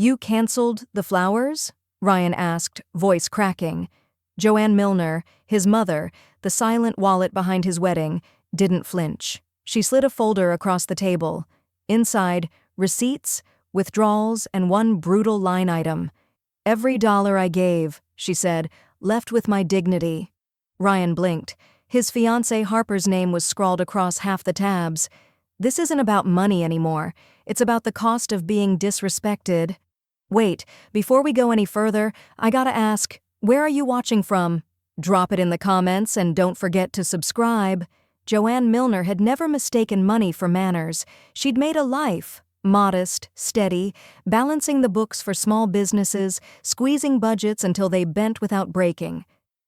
You canceled the flowers? Ryan asked, voice cracking. Joanne Milner, his mother, the silent wallet behind his wedding, didn't flinch. She slid a folder across the table. Inside, receipts, withdrawals, and one brutal line item. "Every dollar I gave," she said, "left with my dignity." Ryan blinked. His fiancée Harper's name was scrawled across half the tabs. "This isn't about money anymore. It's about the cost of being disrespected." "Wait, before we go any further, I gotta ask, where are you watching from? Drop it in the comments and don't forget to subscribe." Joanne Milner had never mistaken money for manners. She'd made a life, modest, steady, balancing the books for small businesses, squeezing budgets until they bent without breaking.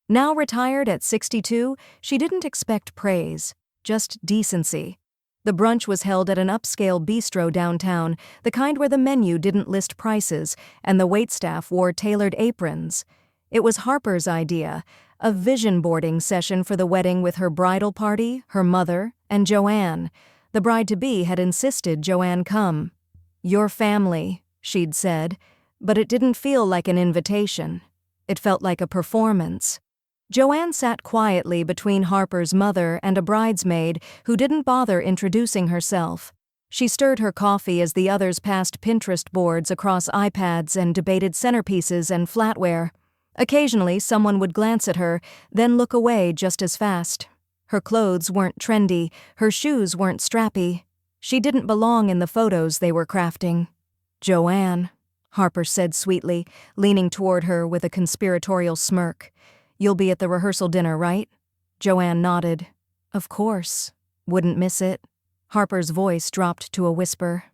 Now retired at 62, she didn't expect praise, just decency. The brunch was held at an upscale bistro downtown, the kind where the menu didn't list prices and the waitstaff wore tailored aprons. It was Harper's idea, a vision boarding session for the wedding with her bridal party, her mother, and Joanne. The bride-to-be had insisted Joanne come. "Your family," she'd said, but it didn't feel like an invitation. It felt like a performance. Joanne sat quietly between Harper's mother and a bridesmaid who didn't bother introducing herself. She stirred her coffee as the others passed Pinterest boards across iPads and debated centerpieces and flatware. Occasionally, someone would glance at her, then look away just as fast. Her clothes weren't trendy, her shoes weren't strappy. She didn't belong in the photos they were crafting. "Joanne," Harper said sweetly, leaning toward her with a conspiratorial smirk. "You'll be at the rehearsal dinner, right?" Joanne nodded. "Of course. Wouldn't miss it." Harper's voice dropped to a whisper.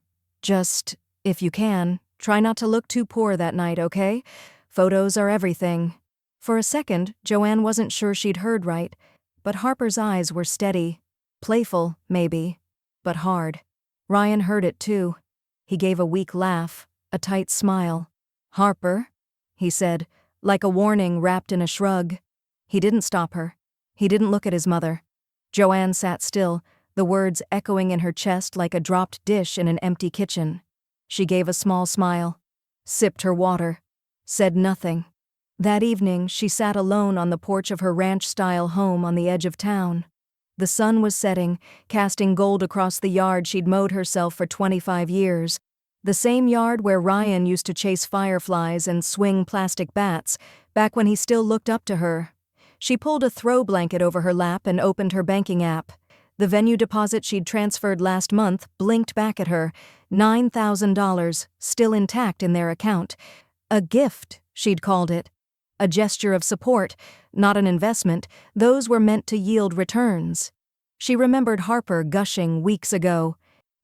"Just, if you can, try not to look too poor that night, okay? Photos are everything." For a second, Joanne wasn't sure she'd heard right, but Harper's eyes were steady. Playful, maybe, but hard. Ryan heard it too. He gave a weak laugh, a tight smile. "Harper," he said, like a warning wrapped in a shrug. He didn't stop her. He didn't look at his mother. Joanne sat still, the words echoing in her chest like a dropped dish in an empty kitchen. She gave a small smile, sipped her water, said nothing. That evening, she sat alone on the porch of her ranch-style home on the edge of town. The sun was setting, casting gold across the yard she'd mowed herself for 25 years. The same yard where Ryan used to chase fireflies and swing plastic bats, back when he still looked up to her. She pulled a throw blanket over her lap and opened her banking app. The venue deposit she'd transferred last month blinked back at her, $9,000, still intact in their account. A gift, she'd called it. A gesture of support, not an investment. Those were meant to yield returns. She remembered Harper gushing weeks ago.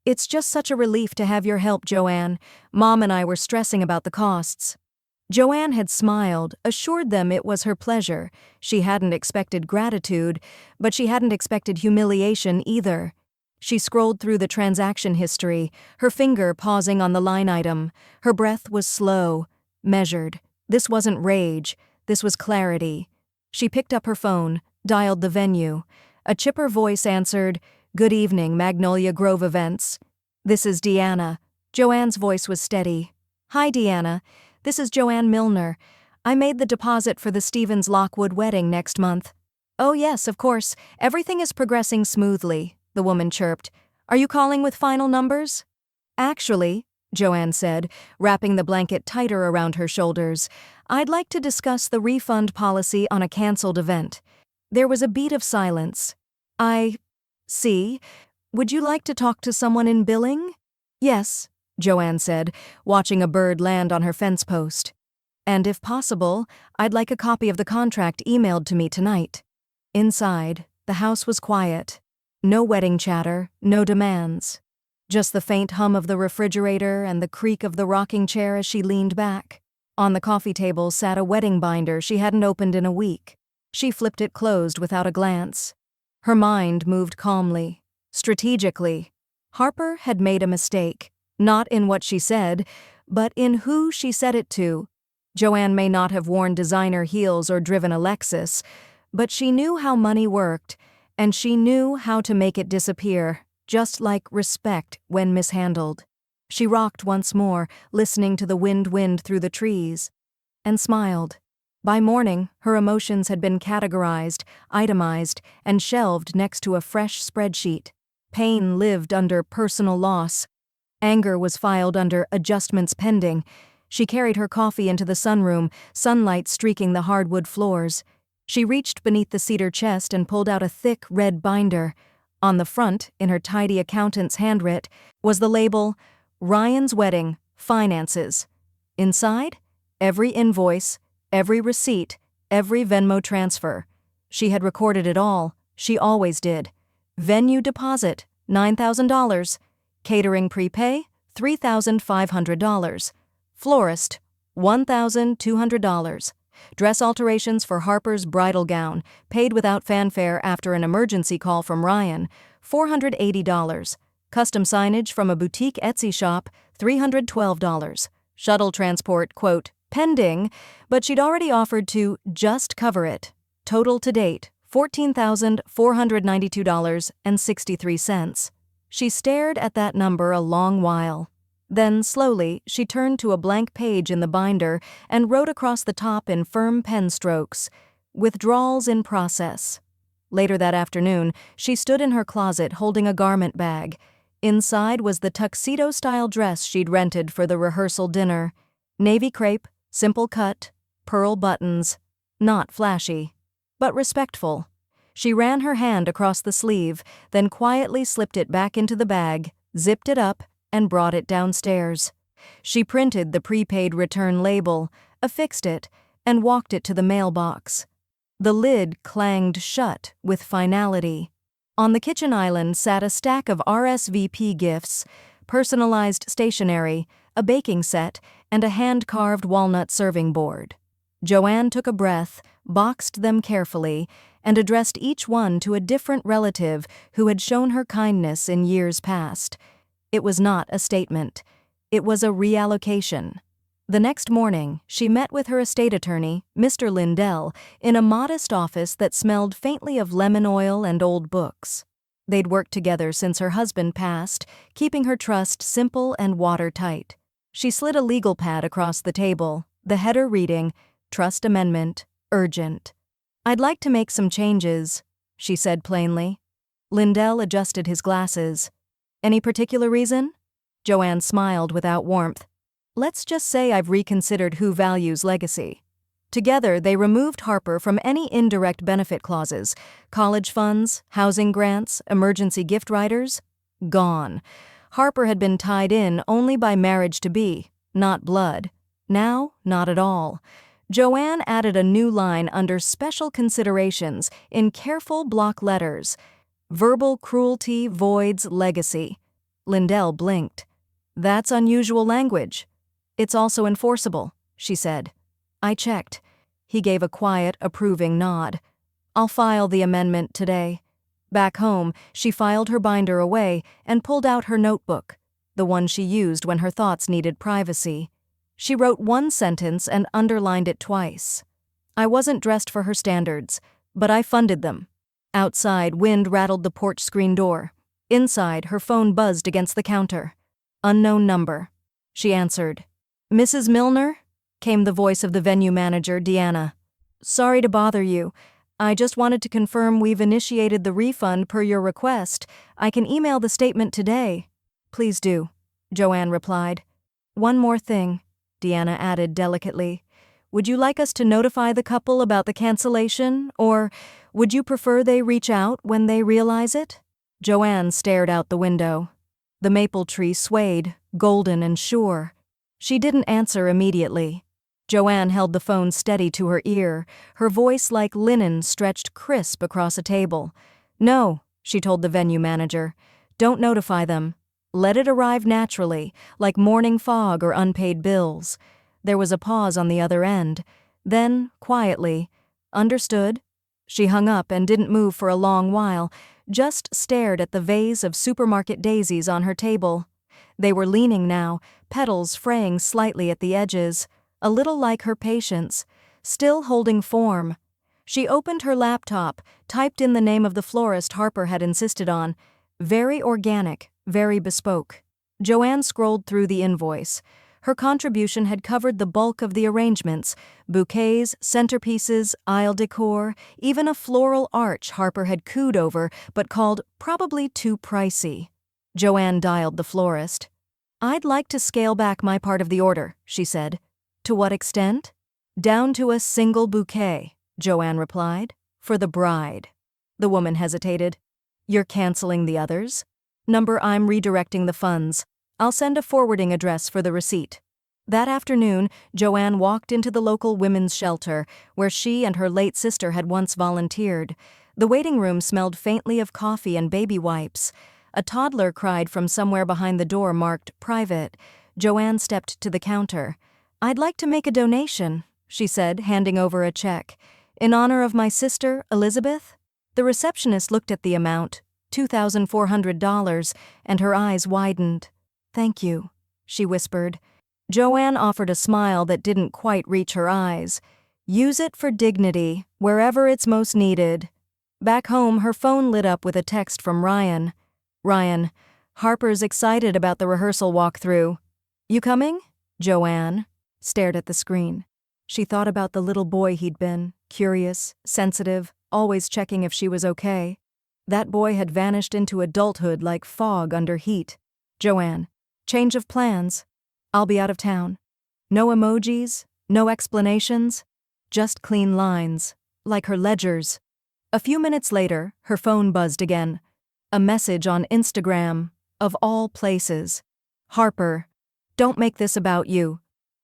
"It's just such a relief to have your help, Joanne. Mom and I were stressing about the costs." Joanne had smiled, assured them it was her pleasure. She hadn't expected gratitude, but she hadn't expected humiliation either. She scrolled through the transaction history, her finger pausing on the line item. Her breath was slow, measured. This wasn't rage, this was clarity. She picked up her phone, dialed the venue. A chipper voice answered, "Good evening, Magnolia Grove Events. This is Deanna." Joanne's voice was steady. "Hi, Deanna. This is Joanne Milner. I made the deposit for the Stevens-Lockwood wedding next month." "Oh yes, of course. Everything is progressing smoothly," the woman chirped. "Are you calling with final numbers?" "Actually," Joanne said, wrapping the blanket tighter around her shoulders, "I'd like to discuss the refund policy on a canceled event." There was a beat of silence. "I see. Would you like to talk to someone in billing?" "Yes," Joanne said, watching a bird land on her fence post. "And if possible, I'd like a copy of the contract emailed to me tonight." Inside, the house was quiet. No wedding chatter, no demands. Just the faint hum of the refrigerator and the creak of the rocking chair as she leaned back. On the coffee table sat a wedding binder she hadn't opened in a week. She flipped it closed without a glance. Her mind moved calmly, strategically. Harper had made a mistake, not in what she said, but in who she said it to. Joanne may not have worn designer heels or driven a Lexus, but she knew how money worked, and she knew how to make it disappear, just like respect when mishandled. She rocked once more, listening to the wind through the trees, and smiled. By morning, her emotions had been categorized, itemized, and shelved next to a fresh spreadsheet. Pain lived under personal loss. Anger was filed under adjustments pending. She carried her coffee into the sunroom, sunlight streaking the hardwood floors. She reached beneath the cedar chest and pulled out a thick red binder. On the front, in her tidy accountant's handwrit, was the label, Ryan's Wedding, Finances. Inside, every invoice, every receipt, every Venmo transfer. She had recorded it all. She always did. Venue deposit, $9,000. Catering prepay, $3,500. Florist, $1,200. Dress alterations for Harper's bridal gown, paid without fanfare after an emergency call from Ryan, $480. Custom signage from a boutique Etsy shop, $312. Shuttle transport, quote, pending, but she'd already offered to just cover it. Total to date, $14,492.63. She stared at that number a long while. Then, slowly, she turned to a blank page in the binder and wrote across the top in firm pen strokes, "Withdrawals in process." Later that afternoon, she stood in her closet holding a garment bag. Inside was the tuxedo-style dress she'd rented for the rehearsal dinner. Navy crepe, simple cut, pearl buttons. Not flashy, but respectful. She ran her hand across the sleeve, then quietly slipped it back into the bag, zipped it up, and brought it downstairs. She printed the prepaid return label, affixed it, and walked it to the mailbox. The lid clanged shut with finality. On the kitchen island sat a stack of RSVP gifts, personalized stationery, a baking set, and a hand-carved walnut serving board. Joanne took a breath, boxed them carefully, and addressed each one to a different relative who had shown her kindness in years past. It was not a statement. It was a reallocation. The next morning, she met with her estate attorney, Mr. Lindell, in a modest office that smelled faintly of lemon oil and old books. They'd worked together since her husband passed, keeping her trust simple and watertight. She slid a legal pad across the table, the header reading, "Trust Amendment, Urgent." "I'd like to make some changes," she said plainly. Lindell adjusted his glasses. "Any particular reason?" Joanne smiled without warmth. "Let's just say I've reconsidered who values legacy." Together, they removed Harper from any indirect benefit clauses, college funds, housing grants, emergency gift writers. Gone. Harper had been tied in only by marriage-to-be, not blood. Now, not at all. Joanne added a new line under special considerations in careful block letters. Verbal cruelty voids legacy. Lindell blinked. "That's unusual language." "It's also enforceable," she said. "I checked." He gave a quiet, approving nod. "I'll file the amendment today." Back home, she filed her binder away and pulled out her notebook, the one she used when her thoughts needed privacy. She wrote one sentence and underlined it twice. "I wasn't dressed for her standards, but I funded them." Outside, wind rattled the porch screen door. Inside, her phone buzzed against the counter. Unknown number. She answered. "Mrs. Milner?" came the voice of the venue manager, Deanna. "Sorry to bother you. I just wanted to confirm we've initiated the refund per your request. I can email the statement today." "Please do," Joanne replied. "One more thing," Deanna added delicately. "Would you like us to notify the couple about the cancellation, or would you prefer they reach out when they realize it?" Joanne stared out the window. The maple tree swayed, golden and sure. She didn't answer immediately. Joanne held the phone steady to her ear, her voice like linen stretched crisp across a table. "No," she told the venue manager. "Don't notify them. Let it arrive naturally, like morning fog or unpaid bills." There was a pause on the other end. Then, quietly, "Understood." She hung up and didn't move for a long while, just stared at the vase of supermarket daisies on her table. They were leaning now, petals fraying slightly at the edges, a little like her patience, still holding form. She opened her laptop, typed in the name of the florist Harper had insisted on. Very organic, very bespoke. Joanne scrolled through the invoice. Her contribution had covered the bulk of the arrangements: bouquets, centerpieces, aisle decor, even a floral arch Harper had cooed over but called probably too pricey. Joanne dialed the florist. "I'd like to scale back my part of the order," she said. "To what extent?" "Down to a single bouquet," Joanne replied. "For the bride." The woman hesitated. "You're canceling the others?" "Number, I'm redirecting the funds. I'll send a forwarding address for the receipt." That afternoon, Joanne walked into the local women's shelter, where she and her late sister had once volunteered. The waiting room smelled faintly of coffee and baby wipes. A toddler cried from somewhere behind the door marked "Private." Joanne stepped to the counter. "I'd like to make a donation," she said, handing over a check. "In honor of my sister, Elizabeth?" The receptionist looked at the amount, $2,400, and her eyes widened. "Thank you," she whispered. Joanne offered a smile that didn't quite reach her eyes. "Use it for dignity, wherever it's most needed." Back home, her phone lit up with a text from Ryan. "Ryan, Harper's excited about the rehearsal walkthrough. You coming?" Joanne stared at the screen. She thought about the little boy he'd been, curious, sensitive, always checking if she was okay. That boy had vanished into adulthood like fog under heat. "Joanne, change of plans. I'll be out of town." No emojis, no explanations, just clean lines, like her ledgers. A few minutes later, her phone buzzed again. A message on Instagram, of all places. "Harper, don't make this about you."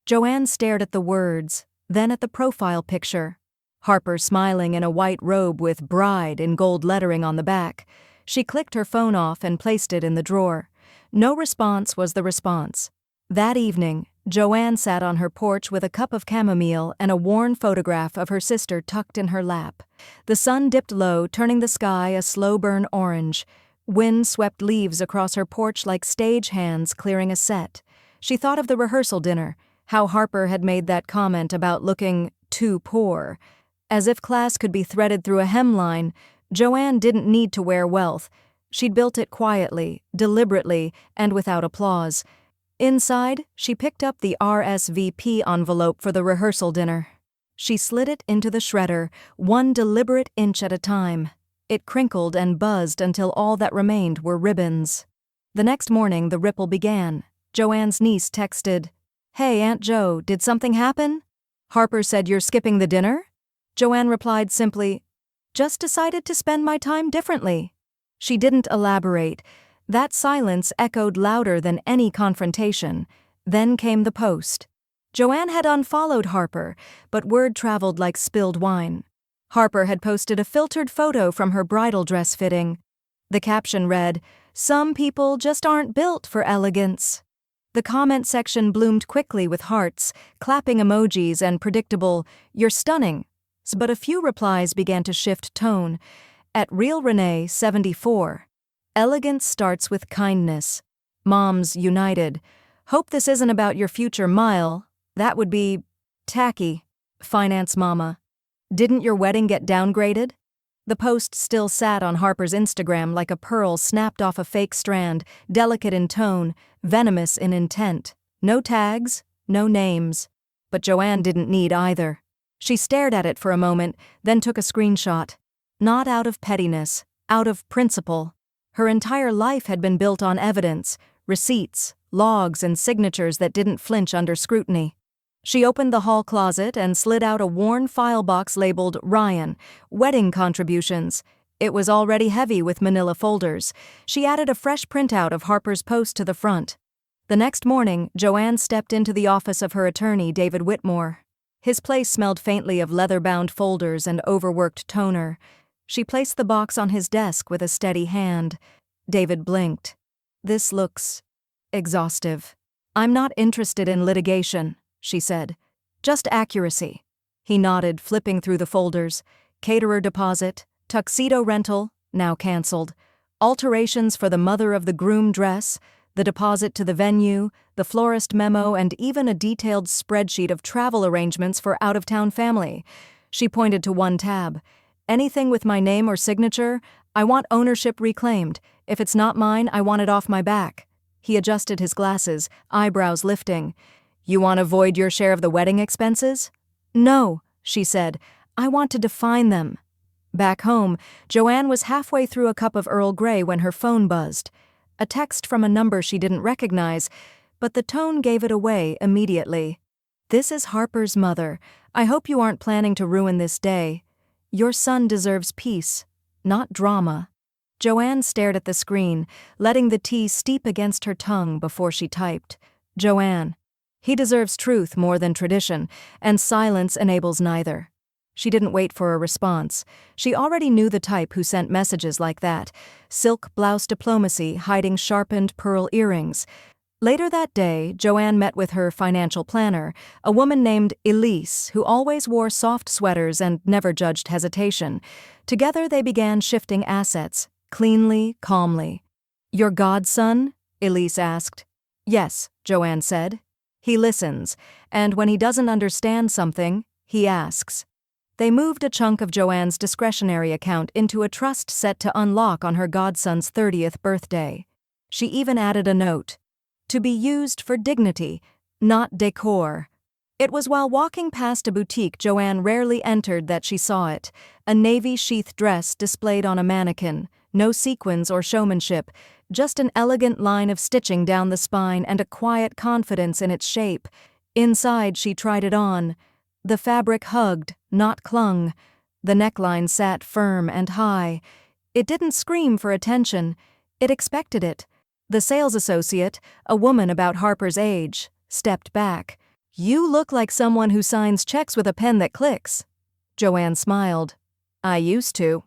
Joanne stared at the words, then at the profile picture. Harper smiling in a white robe with "Bride" in gold lettering on the back. She clicked her phone off and placed it in the drawer. No response was the response. That evening, Joanne sat on her porch with a cup of chamomile and a worn photograph of her sister tucked in her lap. The sun dipped low, turning the sky a slow burn orange. Wind swept leaves across her porch like stage hands clearing a set. She thought of the rehearsal dinner, how Harper had made that comment about looking too poor. As if class could be threaded through a hemline, Joanne didn't need to wear wealth. She'd built it quietly, deliberately, and without applause. Inside, she picked up the RSVP envelope for the rehearsal dinner. She slid it into the shredder, one deliberate inch at a time. It crinkled and buzzed until all that remained were ribbons. The next morning, the ripple began. Joanne's niece texted, "Hey, Aunt Jo, did something happen?" "Harper said you're skipping the dinner?" Joanne replied simply, "Just decided to spend my time differently." She didn't elaborate. That silence echoed louder than any confrontation. Then came the post. Joanne had unfollowed Harper, but word traveled like spilled wine. Harper had posted a filtered photo from her bridal dress fitting. The caption read, "Some people just aren't built for elegance." The comment section bloomed quickly with hearts, clapping emojis, and predictable, "You're stunning." But a few replies began to shift tone. At Real Renee 74, "Elegance starts with kindness." Moms united. "Hope this isn't about your future mile. That would be tacky." Finance Mama. "Didn't your wedding get downgraded?" The post still sat on Harper's Instagram like a pearl snapped off a fake strand, delicate in tone, venomous in intent. No tags, no names. But Joanne didn't need either. She stared at it for a moment, then took a screenshot. Not out of pettiness, out of principle. Her entire life had been built on evidence, receipts, logs, and signatures that didn't flinch under scrutiny. She opened the hall closet and slid out a worn file box labeled Ryan, Wedding Contributions. It was already heavy with manila folders. She added a fresh printout of Harper's post to the front. The next morning, Joanne stepped into the office of her attorney, David Whitmore. His place smelled faintly of leather-bound folders and overworked toner. She placed the box on his desk with a steady hand. David blinked. "This looks exhaustive." "I'm not interested in litigation," she said. "Just accuracy." He nodded, flipping through the folders. Caterer deposit, tuxedo rental, now canceled. Alterations for the mother of the groom dress, the deposit to the venue, the florist memo, and even a detailed spreadsheet of travel arrangements for out-of-town family. She pointed to one tab. "Anything with my name or signature, I want ownership reclaimed. If it's not mine, I want it off my back." He adjusted his glasses, eyebrows lifting. "You want to void your share of the wedding expenses?" "No," she said. "I want to define them." Back home, Joanne was halfway through a cup of Earl Grey when her phone buzzed. A text from a number she didn't recognize, but the tone gave it away immediately. "This is Harper's mother. I hope you aren't planning to ruin this day. Your son deserves peace, not drama." Joanne stared at the screen, letting the tea steep against her tongue before she typed. "Joanne. He deserves truth more than tradition, and silence enables neither." She didn't wait for a response. She already knew the type who sent messages like that. Silk blouse diplomacy hiding sharpened pearl earrings. Later that day, Joanne met with her financial planner, a woman named Elise, who always wore soft sweaters and never judged hesitation. Together they began shifting assets, cleanly, calmly. "Your godson?" Elise asked. "Yes," Joanne said. "He listens, and when he doesn't understand something, he asks." They moved a chunk of Joanne's discretionary account into a trust set to unlock on her godson's 30th birthday. She even added a note. "To be used for dignity, not decor." It was while walking past a boutique Joanne rarely entered that she saw it, a navy sheath dress displayed on a mannequin, no sequins or showmanship, just an elegant line of stitching down the spine and a quiet confidence in its shape. Inside she tried it on. The fabric hugged, not clung. The neckline sat firm and high. It didn't scream for attention. It expected it. The sales associate, a woman about Harper's age, stepped back. "You look like someone who signs checks with a pen that clicks." Joanne smiled. "I used to.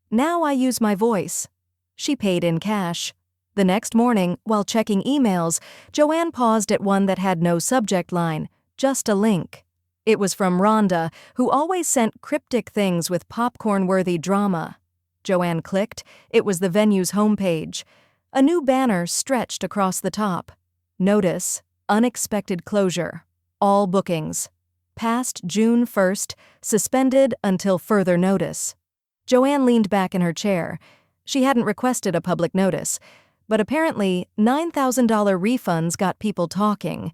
Now I use my voice." She paid in cash. The next morning, while checking emails, Joanne paused at one that had no subject line, just a link. It was from Rhonda, who always sent cryptic things with popcorn-worthy drama. Joanne clicked. It was the venue's homepage. A new banner stretched across the top. Notice, unexpected closure. All bookings. Past June 1st, suspended until further notice. Joanne leaned back in her chair. She hadn't requested a public notice, but apparently $9,000 refunds got people talking.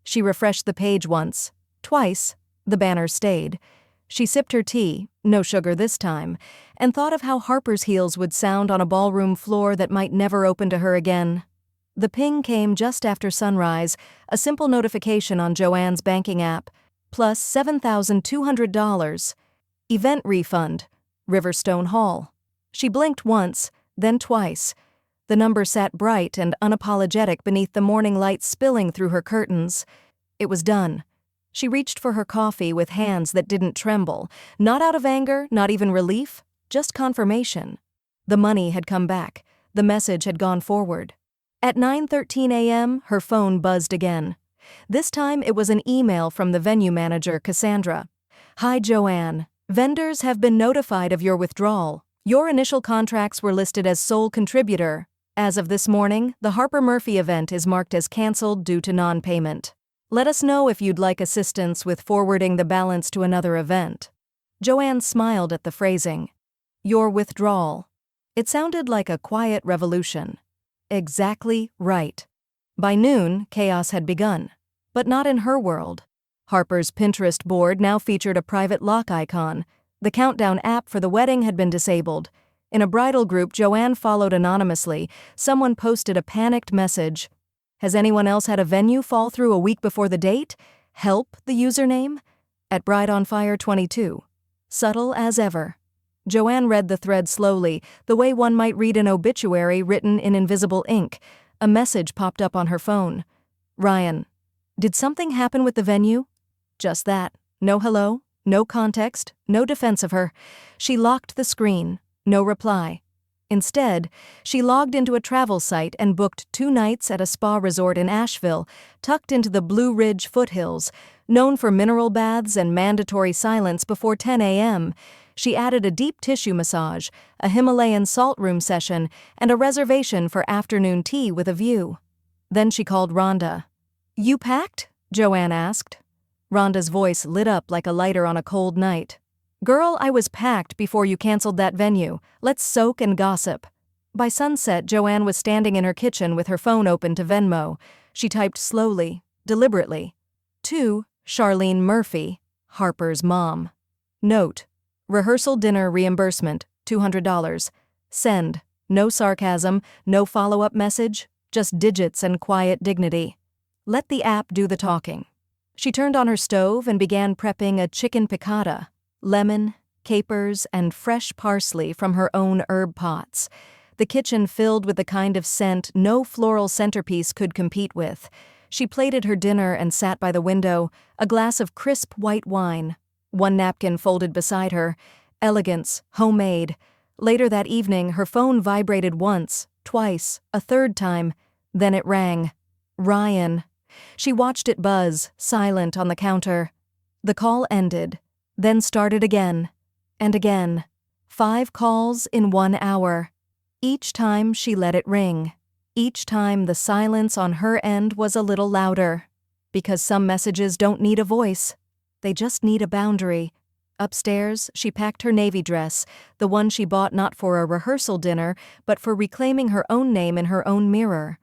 She refreshed the page once. Twice, the banner stayed. She sipped her tea, no sugar this time, and thought of how Harper's heels would sound on a ballroom floor that might never open to her again. The ping came just after sunrise, a simple notification on Joanne's banking app, plus $7,200. Event refund, Riverstone Hall. She blinked once, then twice. The number sat bright and unapologetic beneath the morning light spilling through her curtains. It was done. She reached for her coffee with hands that didn't tremble, not out of anger, not even relief, just confirmation. The money had come back. The message had gone forward. At 9:13 a.m., her phone buzzed again. This time it was an email from the venue manager, Cassandra. "Hi, Joanne. Vendors have been notified of your withdrawal. Your initial contracts were listed as sole contributor. As of this morning, the Harper Murphy event is marked as canceled due to non-payment. Let us know if you'd like assistance with forwarding the balance to another event." Joanne smiled at the phrasing. "Your withdrawal." It sounded like a quiet revolution. Exactly right. By noon, chaos had begun. But not in her world. Harper's Pinterest board now featured a private lock icon. The countdown app for the wedding had been disabled. In a bridal group Joanne followed anonymously, someone posted a panicked message. "Has anyone else had a venue fall through a week before the date? Help," the username? At Bride on Fire 22. Subtle as ever. Joanne read the thread slowly, the way one might read an obituary written in invisible ink. A message popped up on her phone. "Ryan, did something happen with the venue?" Just that. No hello, no context, no defense of her. She locked the screen. No reply. Instead, she logged into a travel site and booked 2 nights at a spa resort in Asheville, tucked into the Blue Ridge foothills. Known for mineral baths and mandatory silence before 10 a.m., she added a deep tissue massage, a Himalayan salt room session, and a reservation for afternoon tea with a view. Then she called Rhonda. "You packed?" Joanne asked. Rhonda's voice lit up like a lighter on a cold night. "Girl, I was packed before you canceled that venue. Let's soak and gossip." By sunset, Joanne was standing in her kitchen with her phone open to Venmo. She typed slowly, deliberately. To Charlene Murphy, Harper's mom. Note: rehearsal dinner reimbursement, $200. Send. No sarcasm, no follow-up message, just digits and quiet dignity. Let the app do the talking. She turned on her stove and began prepping a chicken piccata, lemon, capers, and fresh parsley from her own herb pots. The kitchen filled with the kind of scent no floral centerpiece could compete with. She plated her dinner and sat by the window, a glass of crisp white wine. One napkin folded beside her. Elegance, homemade. Later that evening, her phone vibrated once, twice, a third time. Then it rang. Ryan. She watched it buzz, silent on the counter. The call ended, then started again, and again. 5 calls in 1 hour. Each time she let it ring. Each time the silence on her end was a little louder. Because some messages don't need a voice. They just need a boundary. Upstairs, she packed her navy dress, the one she bought not for a rehearsal dinner, but for reclaiming her own name in her own mirror.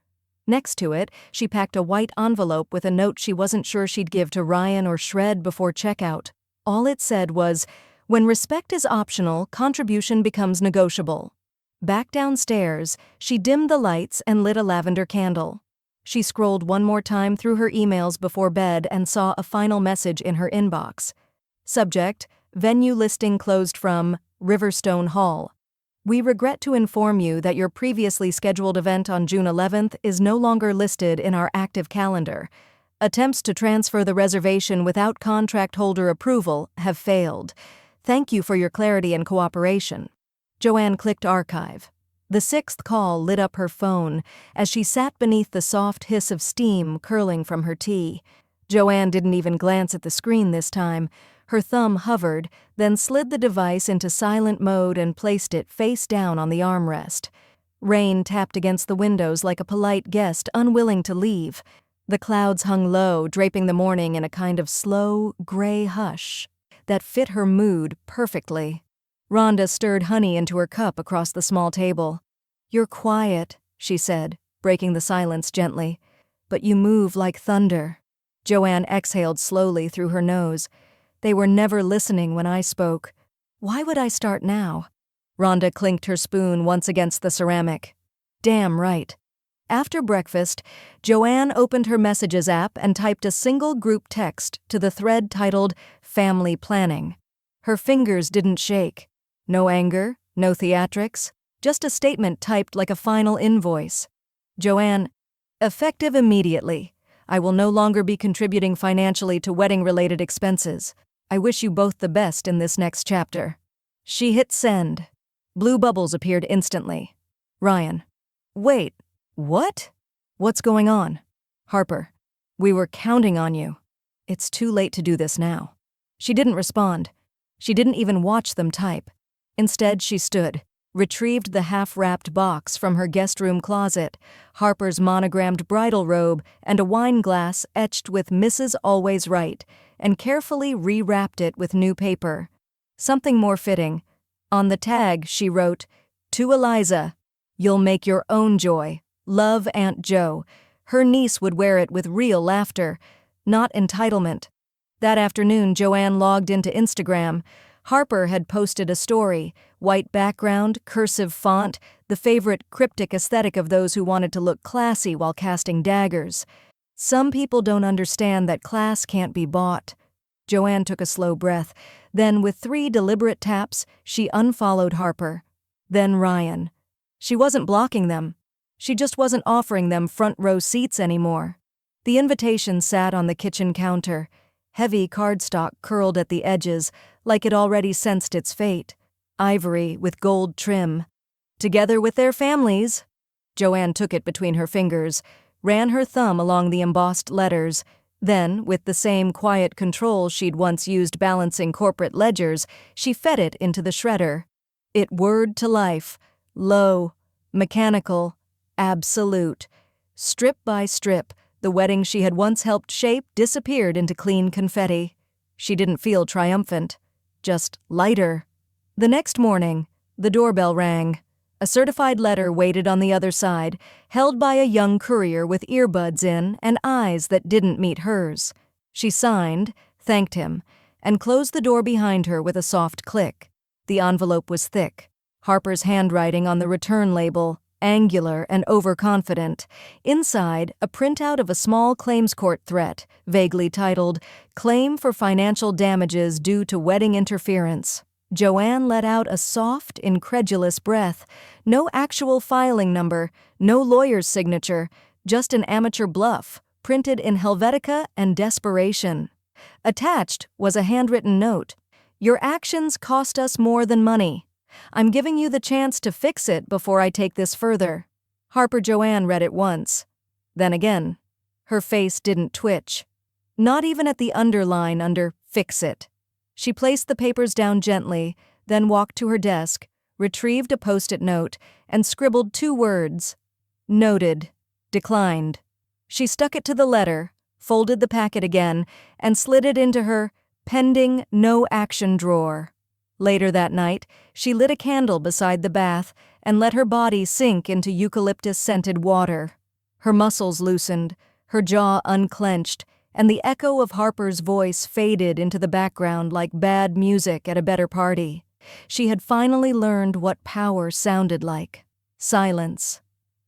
Next to it, she packed a white envelope with a note she wasn't sure she'd give to Ryan or shred before checkout. All it said was, "When respect is optional, contribution becomes negotiable." Back downstairs, she dimmed the lights and lit a lavender candle. She scrolled one more time through her emails before bed and saw a final message in her inbox. Subject: venue listing closed from Riverstone Hall. We regret to inform you that your previously scheduled event on June 11th is no longer listed in our active calendar. Attempts to transfer the reservation without contract holder approval have failed. Thank you for your clarity and cooperation. Joanne clicked archive. The 6th call lit up her phone as she sat beneath the soft hiss of steam curling from her tea. Joanne didn't even glance at the screen this time. Her thumb hovered, then slid the device into silent mode and placed it face down on the armrest. Rain tapped against the windows like a polite guest unwilling to leave. The clouds hung low, draping the morning in a kind of slow, gray hush that fit her mood perfectly. Rhonda stirred honey into her cup across the small table. "You're quiet," she said, breaking the silence gently. "But you move like thunder." Joanne exhaled slowly through her nose. "They were never listening when I spoke. Why would I start now?" Rhonda clinked her spoon once against the ceramic. "Damn right." After breakfast, Joanne opened her Messages app and typed a single group text to the thread titled Family Planning. Her fingers didn't shake. No anger, no theatrics, just a statement typed like a final invoice. Joanne, effective immediately. I will no longer be contributing financially to wedding-related expenses. I wish you both the best in this next chapter. She hit send. Blue bubbles appeared instantly. Ryan. Wait, what? What's going on? Harper. We were counting on you. It's too late to do this now. She didn't respond. She didn't even watch them type. Instead, she stood, retrieved the half-wrapped box from her guest room closet, Harper's monogrammed bridal robe, and a wine glass etched with Mrs. Always Right, and carefully rewrapped it with new paper. Something more fitting. On the tag, she wrote, "To Eliza, you'll make your own joy. Love, Aunt Jo." Her niece would wear it with real laughter, not entitlement. That afternoon, Joanne logged into Instagram. Harper had posted a story, white background, cursive font, the favorite cryptic aesthetic of those who wanted to look classy while casting daggers. Some people don't understand that class can't be bought. Joanne took a slow breath. Then, with 3 deliberate taps, she unfollowed Harper. Then Ryan. She wasn't blocking them. She just wasn't offering them front-row seats anymore. The invitation sat on the kitchen counter. Heavy cardstock curled at the edges, like it already sensed its fate. Ivory with gold trim. Together with their families. Joanne took it between her fingers, ran her thumb along the embossed letters, then, with the same quiet control she'd once used balancing corporate ledgers, she fed it into the shredder. It whirred to life, low, mechanical, absolute. Strip by strip, the wedding she had once helped shape disappeared into clean confetti. She didn't feel triumphant, just lighter. The next morning, the doorbell rang. A certified letter waited on the other side, held by a young courier with earbuds in and eyes that didn't meet hers. She signed, thanked him, and closed the door behind her with a soft click. The envelope was thick, Harper's handwriting on the return label, angular and overconfident. Inside, a printout of a small claims court threat, vaguely titled, "Claim for Financial Damages Due to Wedding Interference." Joanne let out a soft, incredulous breath. No actual filing number, no lawyer's signature, just an amateur bluff, printed in Helvetica and desperation. Attached was a handwritten note. "Your actions cost us more than money. I'm giving you the chance to fix it before I take this further." Joanne read it once. Then again. Her face didn't twitch. Not even at the underline under "fix it." She placed the papers down gently, then walked to her desk, retrieved a post-it note, and scribbled 2 words. Noted. Declined. She stuck it to the letter, folded the packet again, and slid it into her pending no action drawer. Later that night, she lit a candle beside the bath and let her body sink into eucalyptus-scented water. Her muscles loosened, her jaw unclenched, and the echo of Harper's voice faded into the background like bad music at a better party. She had finally learned what power sounded like. Silence.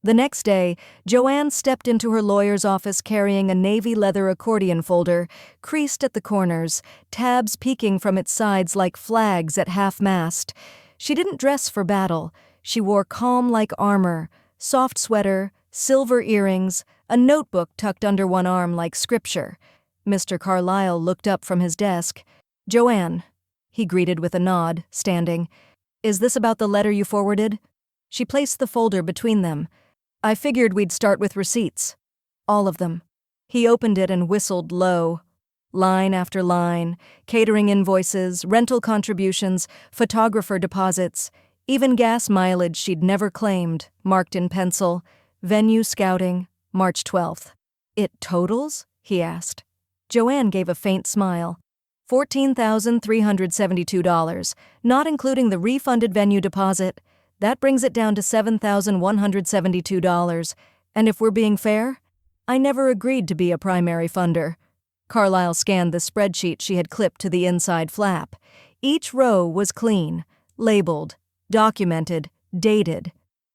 The next day, Joanne stepped into her lawyer's office carrying a navy leather accordion folder, creased at the corners, tabs peeking from its sides like flags at half-mast. She didn't dress for battle. She wore calm-like armor, soft sweater, silver earrings, a notebook tucked under one arm like scripture. Mr. Carlyle looked up from his desk. "Joanne," he greeted with a nod, standing. "Is this about the letter you forwarded?" She placed the folder between them. "I figured we'd start with receipts. All of them." He opened it and whistled low. Line after line, catering invoices, rental contributions, photographer deposits, even gas mileage she'd never claimed, marked in pencil. Venue scouting, March 12th. "It totals?" he asked. Joanne gave a faint smile. $14,372, not including the refunded venue deposit. That brings it down to $7,172. And if we're being fair, I never agreed to be a primary funder. Carlyle scanned the spreadsheet she had clipped to the inside flap. Each row was clean, labeled, documented, dated.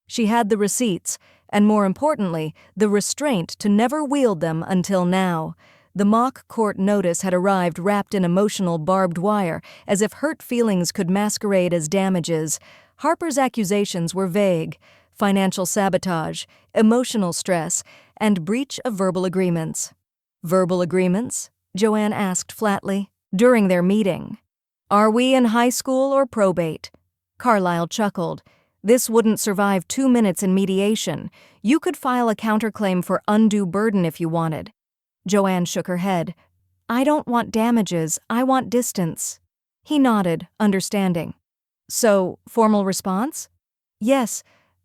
She had the receipts, and more importantly, the restraint to never wield them until now. The mock court notice had arrived wrapped in emotional barbed wire, as if hurt feelings could masquerade as damages. Harper's accusations were vague: financial sabotage, emotional stress, and breach of verbal agreements. "Verbal agreements?" Joanne asked flatly. "During their meeting. Are we in high school or probate?" Carlyle chuckled. "This wouldn't survive 2 minutes in mediation. You could file a counterclaim for undue burden if you wanted." Joanne shook her head. "I don't want damages, I want distance." He nodded, understanding. "So, formal response?" "Yes,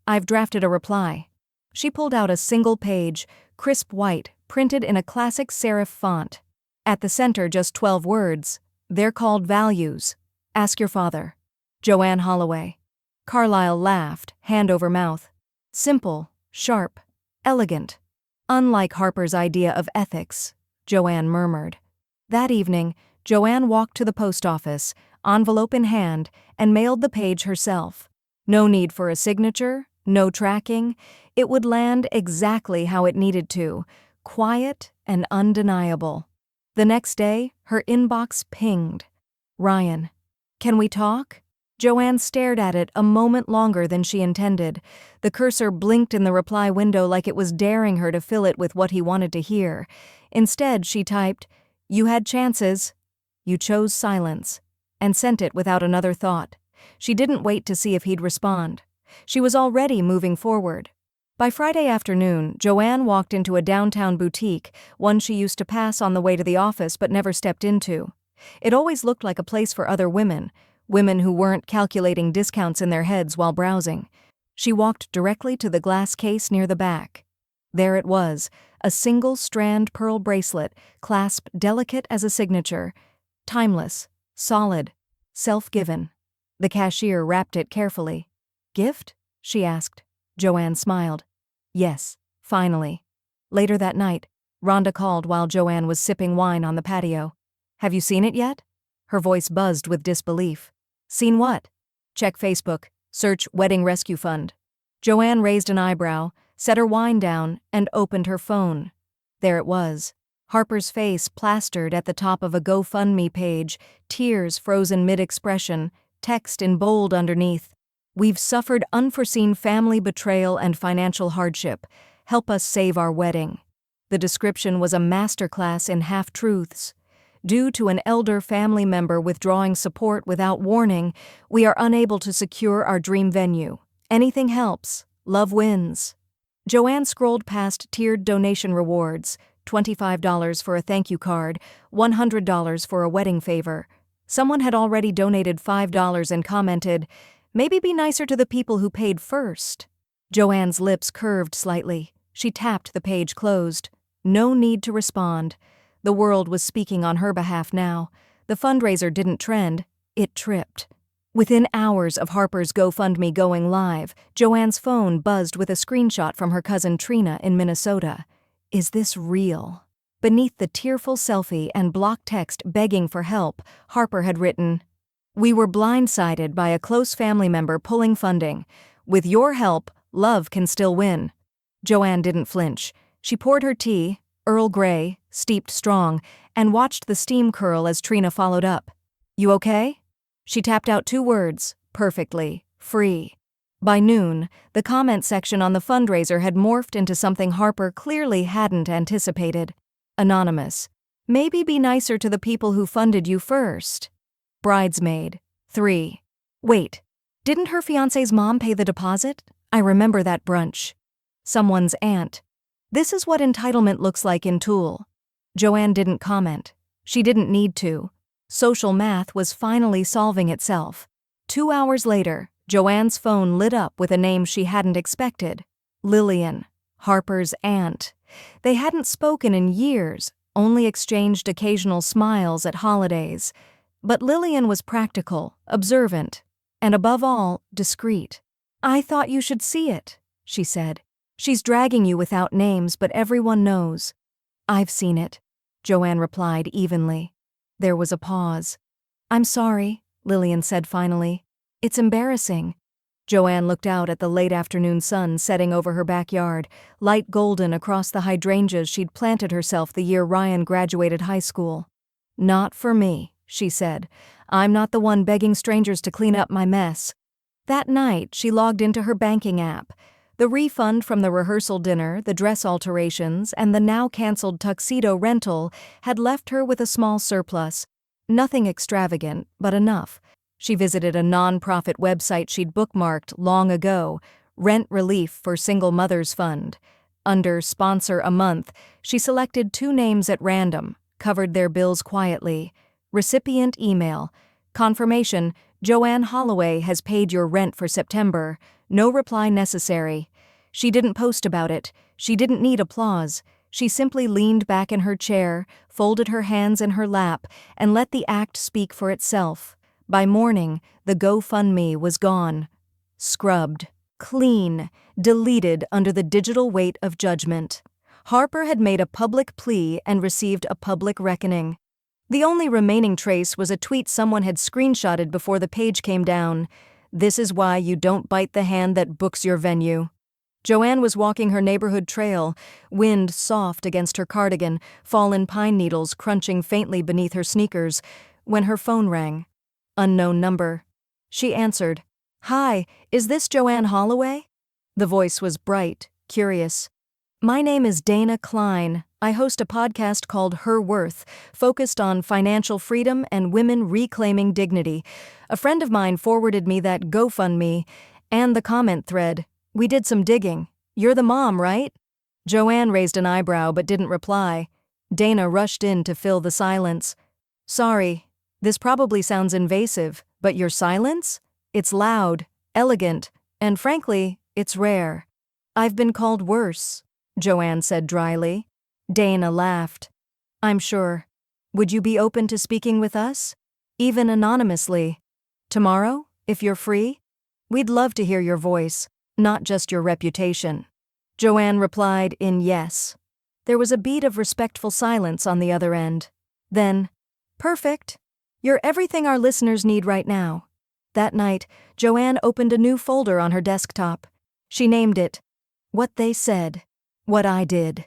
I've drafted a reply." She pulled out a single page, crisp white, printed in a classic serif font. At the center, just 12 words. "They're called values. Ask your father. Joanne Holloway." Carlyle laughed, hand over mouth. Simple, sharp, elegant. "Unlike Harper's idea of ethics," Joanne murmured. That evening, Joanne walked to the post office, envelope in hand, and mailed the page herself. No need for a signature, no tracking. It would land exactly how it needed to, quiet and undeniable. The next day, her inbox pinged. "Ryan, can we talk?" Joanne stared at it a moment longer than she intended. The cursor blinked in the reply window like it was daring her to fill it with what he wanted to hear. Instead, she typed, "You had chances. You chose silence," and sent it without another thought. She didn't wait to see if he'd respond. She was already moving forward. By Friday afternoon, Joanne walked into a downtown boutique, one she used to pass on the way to the office but never stepped into. It always looked like a place for other women who weren't calculating discounts in their heads while browsing. She walked directly to the glass case near the back. There it was, a single-strand pearl bracelet, clasped delicate as a signature. Timeless, solid, self-given. The cashier wrapped it carefully. "Gift?" she asked. Joanne smiled. Yes, finally. Later that night, Rhonda called while Joanne was sipping wine on the patio. Have you seen it yet? Her voice buzzed with disbelief. Seen what? Check Facebook. Search Wedding Rescue Fund. Joanne raised an eyebrow, set her wine down, and opened her phone. There it was. Harper's face plastered at the top of a GoFundMe page, tears frozen mid-expression, text in bold underneath. We've suffered unforeseen family betrayal and financial hardship. Help us save our wedding. The description was a masterclass in half-truths. Due to an elder family member withdrawing support without warning, we are unable to secure our dream venue. Anything helps. Love wins. Joanne scrolled past tiered donation rewards, $25 for a thank you card, $100 for a wedding favor. Someone had already donated $5 and commented, "Maybe be nicer to the people who paid first." Joanne's lips curved slightly. She tapped the page closed. No need to respond. The world was speaking on her behalf now. The fundraiser didn't trend, it tripped. Within hours of Harper's GoFundMe going live, Joanne's phone buzzed with a screenshot from her cousin Trina in Minnesota. Is this real? Beneath the tearful selfie and block text begging for help, Harper had written, "We were blindsided by a close family member pulling funding. With your help, love can still win." Joanne didn't flinch. She poured her tea, Earl Grey, steeped strong, and watched the steam curl as Trina followed up. "You okay?" She tapped out 2 words, perfectly, free. By noon, the comment section on the fundraiser had morphed into something Harper clearly hadn't anticipated. Anonymous. Maybe be nicer to the people who funded you first. Bridesmaid. 3. Wait, didn't her fiancé's mom pay the deposit? I remember that brunch. Someone's aunt. This is what entitlement looks like in Tool. Joanne didn't comment. She didn't need to. Social math was finally solving itself. 2 hours later, Joanne's phone lit up with a name she hadn't expected. Lillian, Harper's aunt. They hadn't spoken in years, only exchanged occasional smiles at holidays. But Lillian was practical, observant, and above all, discreet. "I thought you should see it," she said. "She's dragging you without names, but everyone knows." "I've seen it," Joanne replied evenly. There was a pause. "I'm sorry," Lillian said finally. "It's embarrassing." Joanne looked out at the late afternoon sun setting over her backyard, light golden across the hydrangeas she'd planted herself the year Ryan graduated high school. "Not for me," she said. "I'm not the one begging strangers to clean up my mess." That night, she logged into her banking app. The refund from the rehearsal dinner, the dress alterations, and the now-canceled tuxedo rental had left her with a small surplus. Nothing extravagant, but enough. She visited a non-profit website she'd bookmarked long ago, Rent Relief for Single Mothers Fund. Under Sponsor a Month, she selected 2 names at random, covered their bills quietly. Recipient email. Confirmation, Joanne Holloway has paid your rent for September. No reply necessary. She didn't post about it. She didn't need applause. She simply leaned back in her chair, folded her hands in her lap, and let the act speak for itself. By morning, the GoFundMe was gone. Scrubbed. Clean. Deleted under the digital weight of judgment. Harper had made a public plea and received a public reckoning. The only remaining trace was a tweet someone had screenshotted before the page came down. "This is why you don't bite the hand that books your venue." Joanne was walking her neighborhood trail, wind soft against her cardigan, fallen pine needles crunching faintly beneath her sneakers, when her phone rang. Unknown number. She answered. "Hi, is this Joanne Holloway?" The voice was bright, curious. "My name is Dana Klein. I host a podcast called Her Worth, focused on financial freedom and women reclaiming dignity. A friend of mine forwarded me that GoFundMe and the comment thread. We did some digging. You're the mom, right?" Joanne raised an eyebrow but didn't reply. Dana rushed in to fill the silence. "Sorry, this probably sounds invasive, but your silence? It's loud, elegant, and frankly, it's rare." "I've been called worse," Joanne said dryly. Dana laughed. "I'm sure. Would you be open to speaking with us? Even anonymously? Tomorrow, if you're free? We'd love to hear your voice. not just your reputation. Joanne replied in yes. There was a beat of respectful silence on the other end. Then, perfect. You're everything our listeners need right now. That night, Joanne opened a new folder on her desktop. She named it, What They Said, What I Did.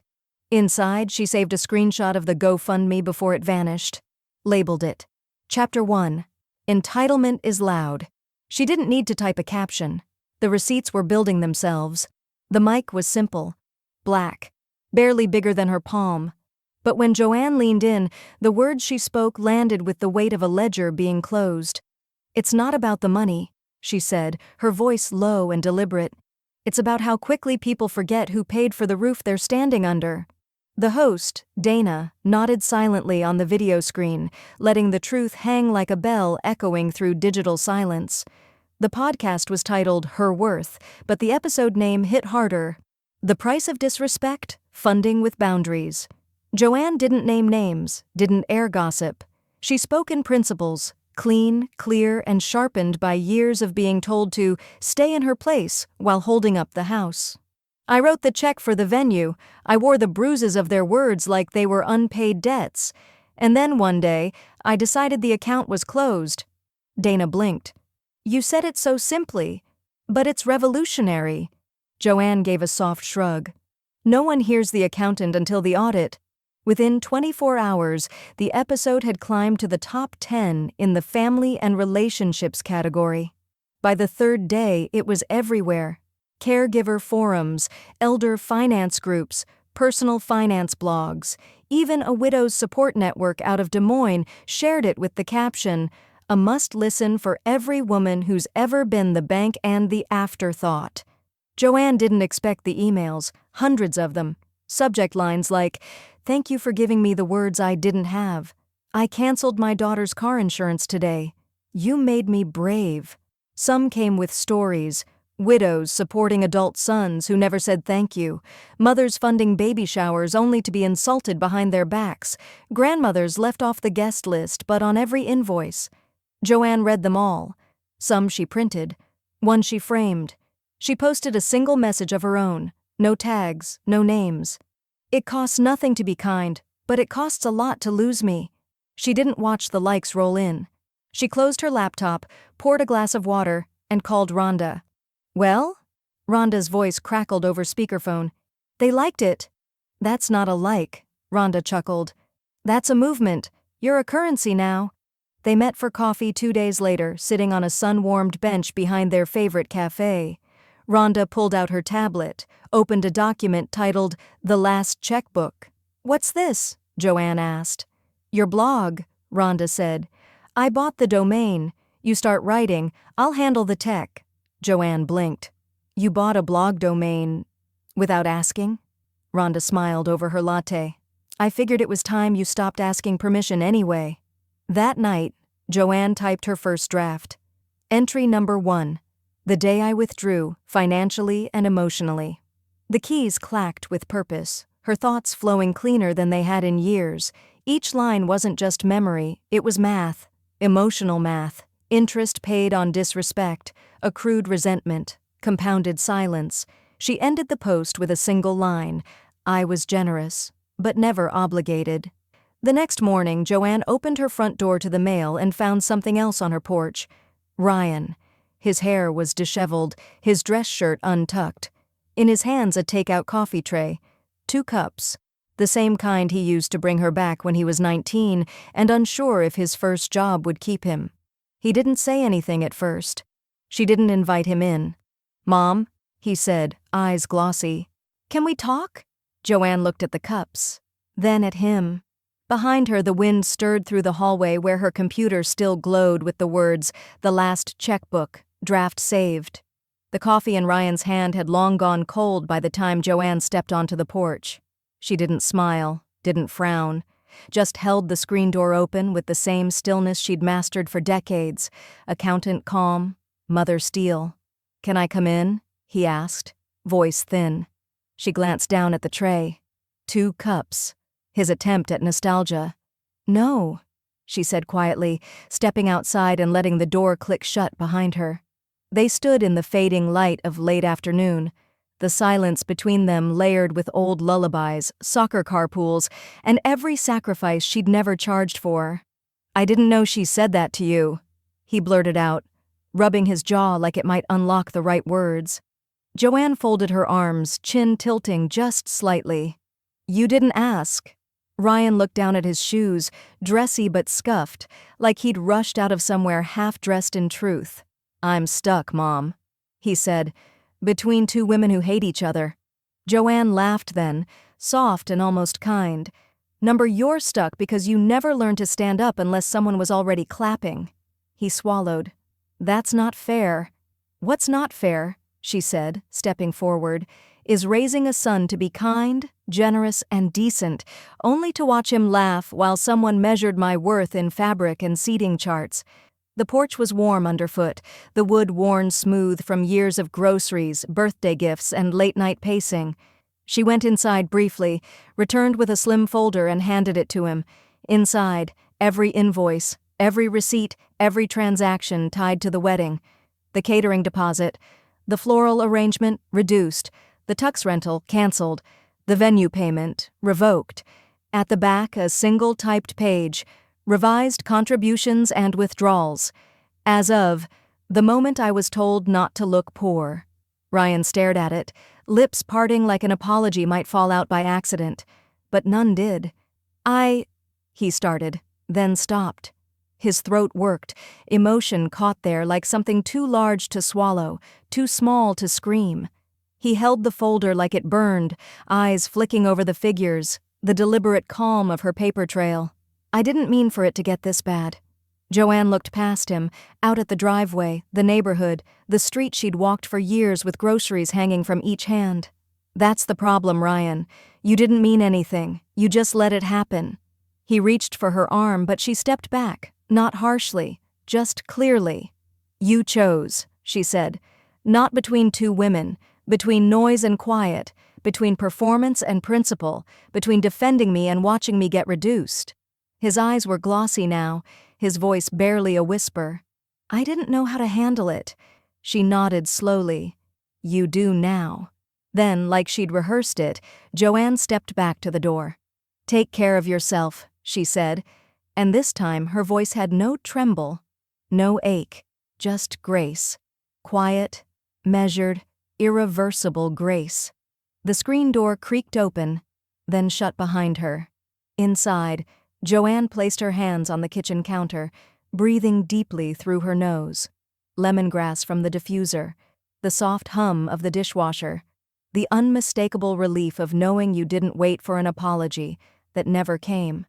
Inside, she saved a screenshot of the GoFundMe before it vanished. Labeled it, Chapter 1, Entitlement is Loud. She didn't need to type a caption. The receipts were building themselves. The mic was simple, black, barely bigger than her palm. But when Joanne leaned in, the words she spoke landed with the weight of a ledger being closed. It's not about the money, she said, her voice low and deliberate. It's about how quickly people forget who paid for the roof they're standing under. The host, Dana, nodded silently on the video screen, letting the truth hang like a bell echoing through digital silence. The podcast was titled Her Worth, but the episode name hit harder. The Price of Disrespect, Funding with Boundaries. Joanne didn't name names, didn't air gossip. She spoke in principles, clean, clear, and sharpened by years of being told to stay in her place while holding up the house. I wrote the check for the venue. I wore the bruises of their words like they were unpaid debts. And then one day, I decided the account was closed. Dana blinked. You said it so simply, but it's revolutionary. Joanne gave a soft shrug. No one hears the accountant until the audit. Within 24 hours, the episode had climbed to the top 10 in the family and relationships category. By the third day, it was everywhere. Caregiver forums, elder finance groups, personal finance blogs, even a widow's support network out of Des Moines shared it with the caption, a must-listen for every woman who's ever been the bank and the afterthought. Joanne didn't expect the emails, hundreds of them. Subject lines like, thank you for giving me the words I didn't have. I canceled my daughter's car insurance today. You made me brave. Some came with stories. Widows supporting adult sons who never said thank you. Mothers funding baby showers only to be insulted behind their backs. Grandmothers left off the guest list but on every invoice. Joanne read them all. Some she printed. One she framed. She posted a single message of her own. No tags, no names. It costs nothing to be kind, but it costs a lot to lose me. She didn't watch the likes roll in. She closed her laptop, poured a glass of water, and called Rhonda. Well? Rhonda's voice crackled over speakerphone. They liked it. That's not a like, Rhonda chuckled. That's a movement. You're a currency now. They met for coffee 2 days later, sitting on a sun-warmed bench behind their favorite cafe. Rhonda pulled out her tablet, opened a document titled The Last Checkbook. What's this? Joanne asked. Your blog, Rhonda said. I bought the domain. You start writing, I'll handle the tech. Joanne blinked. You bought a blog domain without asking? Rhonda smiled over her latte. I figured it was time you stopped asking permission anyway. That night, Joanne typed her first draft. Entry number 1. The day I withdrew, financially and emotionally. The keys clacked with purpose, her thoughts flowing cleaner than they had in years. Each line wasn't just memory, it was math, emotional math, interest paid on disrespect, accrued resentment, compounded silence. She ended the post with a single line, I was generous, but never obligated. The next morning, Joanne opened her front door to the mail and found something else on her porch. Ryan. His hair was disheveled, his dress shirt untucked. In his hands a takeout coffee tray. 2 cups. The same kind he used to bring her back when he was 19 and unsure if his first job would keep him. He didn't say anything at first. She didn't invite him in. Mom, he said, eyes glossy. Can we talk? Joanne looked at the cups. Then at him. Behind her, the wind stirred through the hallway where her computer still glowed with the words, The Last Checkbook, Draft Saved. The coffee in Ryan's hand had long gone cold by the time Joanne stepped onto the porch. She didn't smile, didn't frown, just held the screen door open with the same stillness she'd mastered for decades. Accountant calm, mother steel. Can I come in? He asked, voice thin. She glanced down at the tray. 2 cups. His attempt at nostalgia. No, she said quietly, stepping outside and letting the door click shut behind her. They stood in the fading light of late afternoon, the silence between them layered with old lullabies, soccer carpools, and every sacrifice she'd never charged for. "I didn't know she said that to you," he blurted out, rubbing his jaw like it might unlock the right words. Joanne folded her arms, chin tilting just slightly. "You didn't ask." Ryan looked down at his shoes, dressy but scuffed, like he'd rushed out of somewhere half-dressed in truth. "I'm stuck, Mom," he said, "between two women who hate each other." Joanne laughed then, soft and almost kind. "You're stuck because you never learned to stand up unless someone was already clapping." He swallowed. "That's not fair." "What's not fair," she said, stepping forward, "is raising a son to be kind, generous, and decent, only to watch him laugh while someone measured my worth in fabric and seating charts." The porch was warm underfoot, the wood worn smooth from years of groceries, birthday gifts, and late-night pacing. She went inside briefly, returned with a slim folder and handed it to him. Inside, every invoice, every receipt, every transaction tied to the wedding. The catering deposit, the floral arrangement, reduced, the tux rental, canceled, the venue payment, revoked. At the back, a single typed page, revised contributions and withdrawals. As of, the moment I was told not to look poor. Ryan stared at it, lips parting like an apology might fall out by accident. But none did. He started, then stopped. His throat worked, emotion caught there like something too large to swallow, too small to scream. He held the folder like it burned, eyes flicking over the figures, the deliberate calm of her paper trail. "I didn't mean for it to get this bad." Joanne looked past him, out at the driveway, the neighborhood, the street she'd walked for years with groceries hanging from each hand. "That's the problem, Ryan. You didn't mean anything. You just let it happen." He reached for her arm, but she stepped back, not harshly, just clearly. "You chose," she said. "Not between two women, between noise and quiet, between performance and principle, between defending me and watching me get reduced." His eyes were glossy now, his voice barely a whisper. "I didn't know how to handle it." She nodded slowly. "You do now." Then, like she'd rehearsed it, Joanne stepped back to the door. "Take care of yourself," she said, and this time her voice had no tremble, no ache, just grace. Quiet, measured, irreversible grace. The screen door creaked open, then shut behind her. Inside, Joanne placed her hands on the kitchen counter, breathing deeply through her nose. Lemongrass from the diffuser, the soft hum of the dishwasher, the unmistakable relief of knowing you didn't wait for an apology that never came.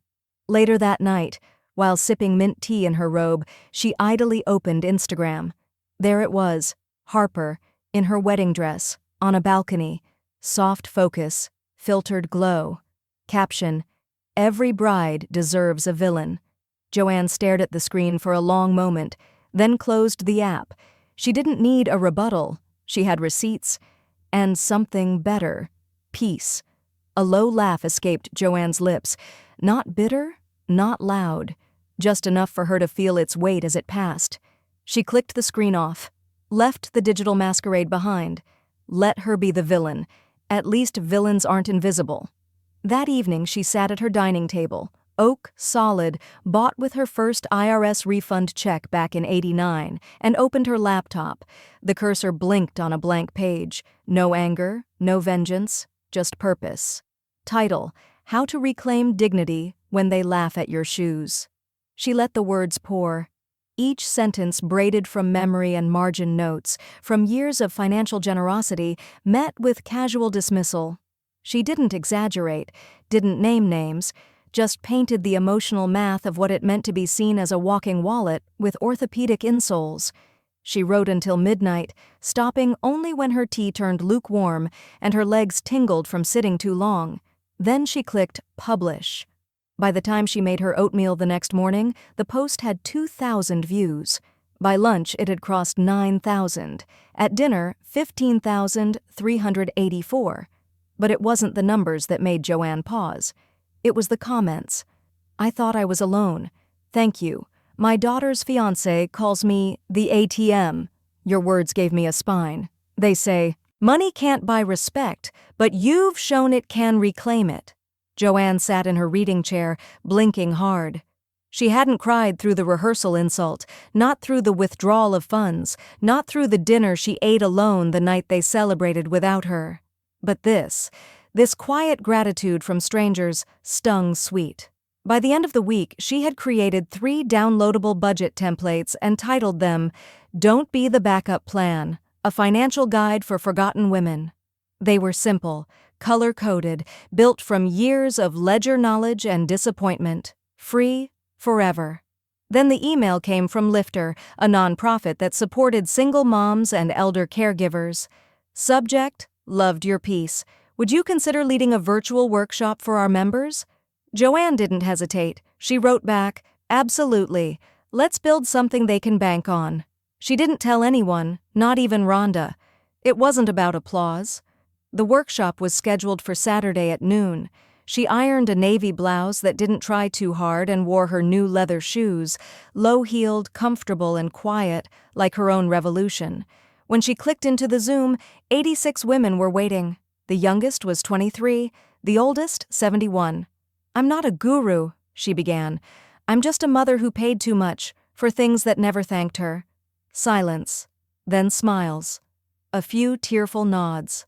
Later that night, while sipping mint tea in her robe, she idly opened Instagram. There it was, Harper, in her wedding dress, on a balcony, soft focus, filtered glow. Caption, "Every bride deserves a villain." Joanne stared at the screen for a long moment, then closed the app. She didn't need a rebuttal. She had receipts. And something better. Peace. A low laugh escaped Joanne's lips. Not bitter, not loud. Just enough for her to feel its weight as it passed. She clicked the screen off. Left the digital masquerade behind. Let her be the villain. At least villains aren't invisible. That evening she sat at her dining table, oak, solid, bought with her first IRS refund check back in '89, and opened her laptop. The cursor blinked on a blank page. No anger, no vengeance, just purpose. Title, "How to Reclaim Dignity When They Laugh at Your Shoes." She let the words pour. Each sentence braided from memory and margin notes, from years of financial generosity, met with casual dismissal. She didn't exaggerate, didn't name names, just painted the emotional math of what it meant to be seen as a walking wallet with orthopedic insoles. She wrote until midnight, stopping only when her tea turned lukewarm and her legs tingled from sitting too long. Then she clicked publish. By the time she made her oatmeal the next morning, the post had 2,000 views. By lunch, it had crossed 9,000. At dinner, 15,384. But it wasn't the numbers that made Joanne pause. It was the comments. "I thought I was alone. Thank you. My daughter's fiancé calls me the ATM. Your words gave me a spine. They say, money can't buy respect, but you've shown it can reclaim it. Joanne sat in her reading chair, blinking hard. She hadn't cried through the rehearsal insult, not through the withdrawal of funds, not through the dinner she ate alone the night they celebrated without her. But this quiet gratitude from strangers, stung sweet. By the end of the week, she had created 3 downloadable budget templates and titled them, Don't Be the Backup Plan, a financial guide for forgotten women. They were simple, color-coded, built from years of ledger knowledge and disappointment, free forever. Then the email came from Lifter, a nonprofit that supported single moms and elder caregivers. Subject, loved your piece. Would you consider leading a virtual workshop for our members? Joanne didn't hesitate. She wrote back, absolutely. Let's build something they can bank on. She didn't tell anyone, not even Rhonda. It wasn't about applause. The workshop was scheduled for Saturday at noon. She ironed a navy blouse that didn't try too hard and wore her new leather shoes, low-heeled, comfortable and quiet, like her own revolution. When she clicked into the Zoom, 86 women were waiting. The youngest was 23, the oldest 71. I'm not a guru, she began. I'm just a mother who paid too much for things that never thanked her. Silence. Then smiles. A few tearful nods.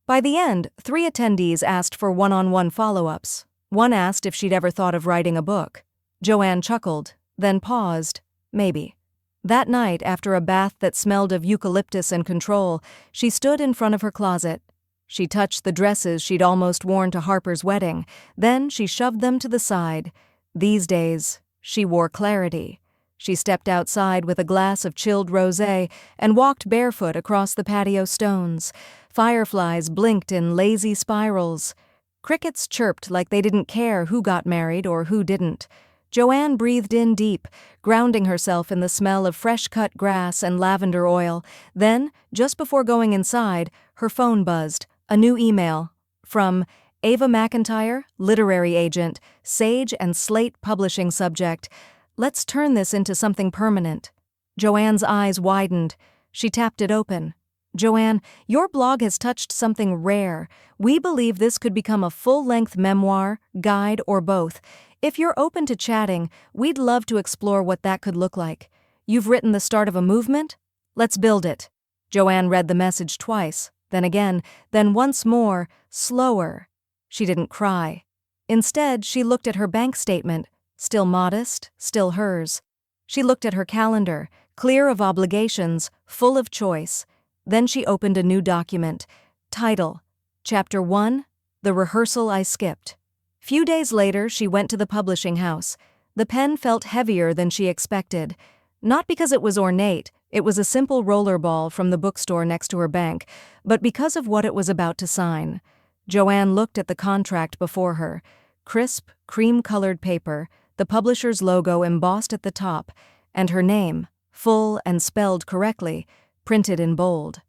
By the end, 3 attendees asked for one-on-one follow-ups. One asked if she'd ever thought of writing a book. Joanne chuckled, then paused. Maybe. That night, after a bath that smelled of eucalyptus and control, she stood in front of her closet. She touched the dresses she'd almost worn to Harper's wedding. Then she shoved them to the side. These days, she wore clarity. She stepped outside with a glass of chilled rosé and walked barefoot across the patio stones. Fireflies blinked in lazy spirals. Crickets chirped like they didn't care who got married or who didn't. Joanne breathed in deep, grounding herself in the smell of fresh-cut grass and lavender oil. Then, just before going inside, her phone buzzed. A new email. From Ava McIntyre, literary agent, Sage and Slate publishing subject. Let's turn this into something permanent. Joanne's eyes widened. She tapped it open. Joanne, your blog has touched something rare. We believe this could become a full-length memoir, guide, or both. If you're open to chatting, we'd love to explore what that could look like. You've written the start of a movement? Let's build it. Joanne read the message twice, then again, then once more, slower. She didn't cry. Instead, she looked at her bank statement, still modest, still hers. She looked at her calendar, clear of obligations, full of choice. Then she opened a new document. Title, Chapter 1, The Rehearsal I Skipped. Few days later, she went to the publishing house. The pen felt heavier than she expected. Not because it was ornate, it was a simple roller ball from the bookstore next to her bank, but because of what it was about to sign. Joanne looked at the contract before her. Crisp, cream-colored paper, the publisher's logo embossed at the top, and her name, full and spelled correctly, printed in bold.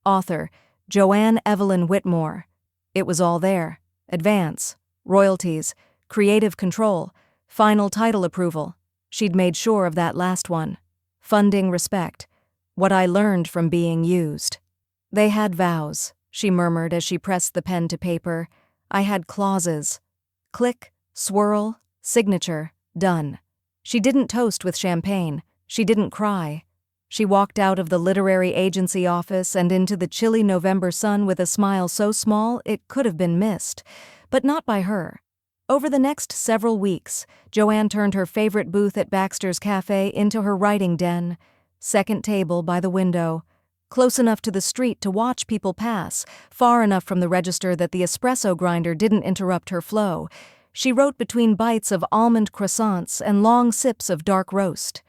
Author, Joanne Evelyn Whitmore. It was all there. Advance, royalties, creative control, final title approval. She'd made sure of that last one. Funding respect. What I learned from being used. They had vows, she murmured as she pressed the pen to paper. I had clauses. Click, swirl, signature, done. She didn't toast with champagne. She didn't cry. She walked out of the literary agency office and into the chilly November sun with a smile so small it could have been missed, but not by her. Over the next several weeks, Joanne turned her favorite booth at Baxter's Cafe into her writing den. Second table by the window. Close enough to the street to watch people pass, far enough from the register that the espresso grinder didn't interrupt her flow. She wrote between bites of almond croissants and long sips of dark roast.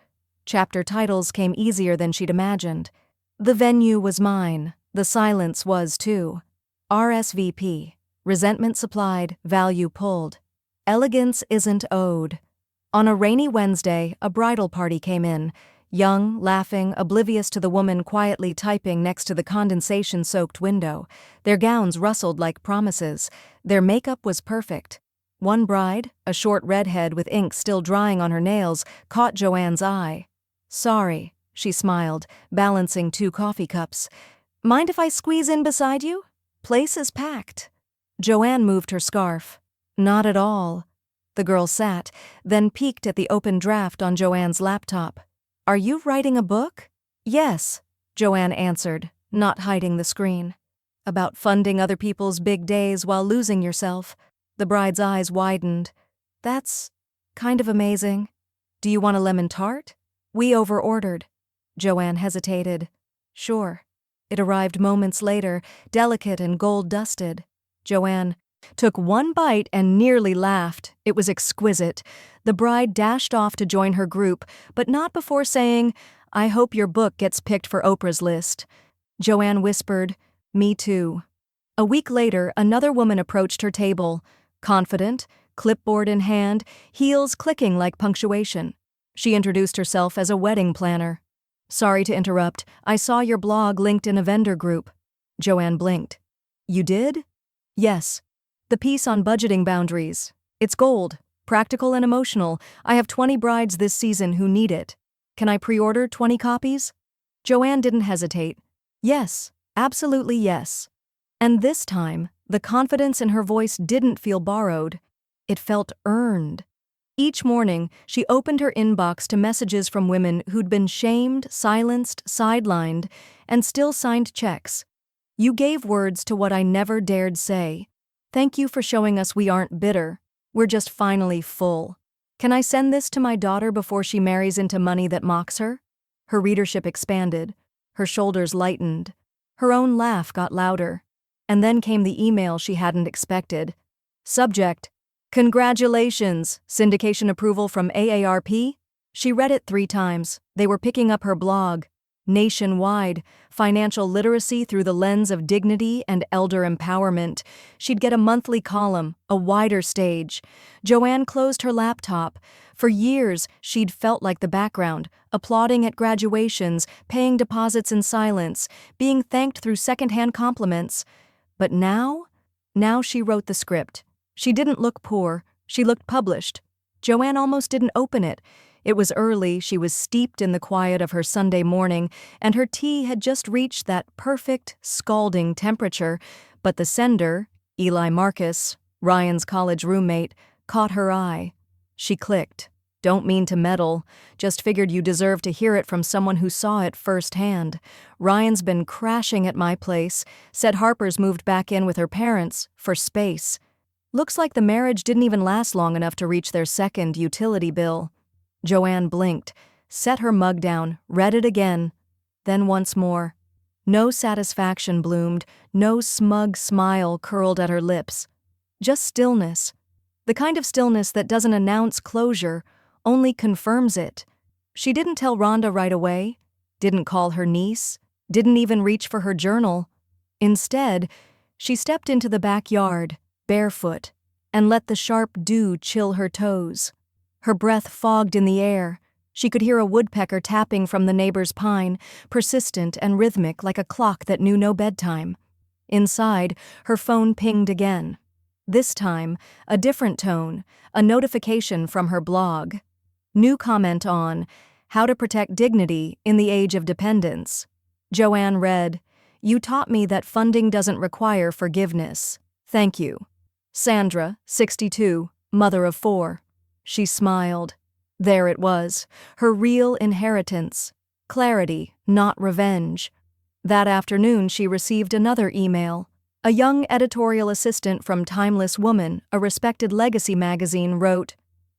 Chapter titles came easier than she'd imagined. The venue was mine. The silence was too. RSVP. Resentment supplied, value pulled. Elegance isn't owed. On a rainy Wednesday, a bridal party came in. Young, laughing, oblivious to the woman quietly typing next to the condensation-soaked window. Their gowns rustled like promises. Their makeup was perfect. One bride, a short redhead with ink still drying on her nails, caught Joanne's eye. Sorry, She smiled, balancing 2 coffee cups. Mind if I squeeze in beside you? Place is packed. Joanne moved her scarf. Not at all. The girl sat, then peeked at the open draft on Joanne's laptop. Are you writing a book? Yes, Joanne answered, not hiding the screen. About funding other people's big days while losing yourself. The bride's eyes widened. That's kind of amazing. Do you want a lemon tart? We over-ordered. Joanne hesitated. Sure. It arrived moments later, delicate and gold-dusted. Joanne took one bite and nearly laughed. It was exquisite. The bride dashed off to join her group, but not before saying, I hope your book gets picked for Oprah's list. Joanne whispered, Me too. A week later, another woman approached her table, confident, clipboard in hand, heels clicking like punctuation. She introduced herself as a wedding planner. Sorry to interrupt, I saw your blog linked in a vendor group. Joanne blinked. You did? Yes. The piece on budgeting boundaries. It's gold, practical and emotional. I have 20 brides this season who need it. Can I pre-order 20 copies? Joanne didn't hesitate. Yes, absolutely yes. And this time, the confidence in her voice didn't feel borrowed. It felt earned. Each morning, she opened her inbox to messages from women who'd been shamed, silenced, sidelined, and still signed checks. You gave words to what I never dared say. Thank you for showing us we aren't bitter. We're just finally full. Can I send this to my daughter before she marries into money that mocks her? Her readership expanded. Her shoulders lightened. Her own laugh got louder. And then came the email she hadn't expected. Subject: Congratulations, syndication approval from AARP? She read it 3 times. They were picking up her blog. Nationwide, financial literacy through the lens of dignity and elder empowerment. She'd get a monthly column, a wider stage. Joanne closed her laptop. For years, she'd felt like the background, applauding at graduations, paying deposits in silence, being thanked through secondhand compliments. But now she wrote the script. She didn't look poor. She looked published. Joanne almost didn't open it. It was early, she was steeped in the quiet of her Sunday morning, and her tea had just reached that perfect, scalding temperature, but the sender, Eli Marcus, Ryan's college roommate, caught her eye. She clicked. Don't mean to meddle, just figured you deserved to hear it from someone who saw it firsthand. Ryan's been crashing at my place, said Harper's moved back in with her parents, for space. Looks like the marriage didn't even last long enough to reach their second utility bill. Joanne blinked, set her mug down, read it again, then once more. No satisfaction bloomed, no smug smile curled at her lips. Just stillness. The kind of stillness that doesn't announce closure, only confirms it. She didn't tell Rhonda right away, didn't call her niece, didn't even reach for her journal. Instead, she stepped into the backyard, barefoot, and let the sharp dew chill her toes. Her breath fogged in the air. She could hear a woodpecker tapping from the neighbor's pine, persistent and rhythmic like a clock that knew no bedtime. Inside, her phone pinged again. This time, a different tone, a notification from her blog. New comment on How to Protect Dignity in the Age of Dependence. Joanne read, You taught me that funding doesn't require forgiveness. Thank you. Sandra, 62, mother of 4. She smiled. There it was, her real inheritance. Clarity, not revenge. That afternoon she received another email. A young editorial assistant from Timeless Woman, a respected legacy magazine, wrote,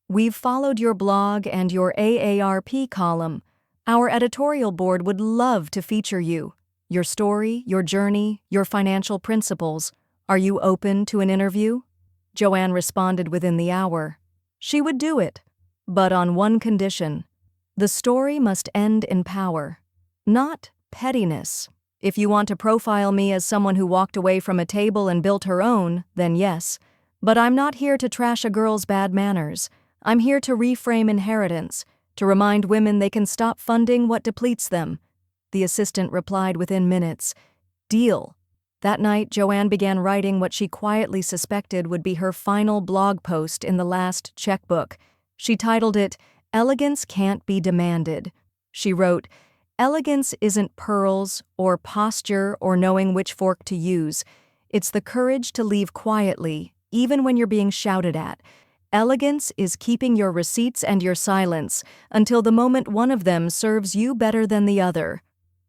We've followed your blog and your AARP column. Our editorial board would love to feature you. Your story, your journey, your financial principles. Are you open to an interview? Joanne responded within the hour. She would do it, but on one condition. The story must end in power, not pettiness. If you want to profile me as someone who walked away from a table and built her own, then yes. But I'm not here to trash a girl's bad manners. I'm here to reframe inheritance, to remind women they can stop funding what depletes them. The assistant replied within minutes. Deal. That night, Joanne began writing what she quietly suspected would be her final blog post in the last checkbook. She titled it, Elegance Can't Be Demanded. She wrote, Elegance isn't pearls or posture or knowing which fork to use. It's the courage to leave quietly, even when you're being shouted at. Elegance is keeping your receipts and your silence until the moment one of them serves you better than the other.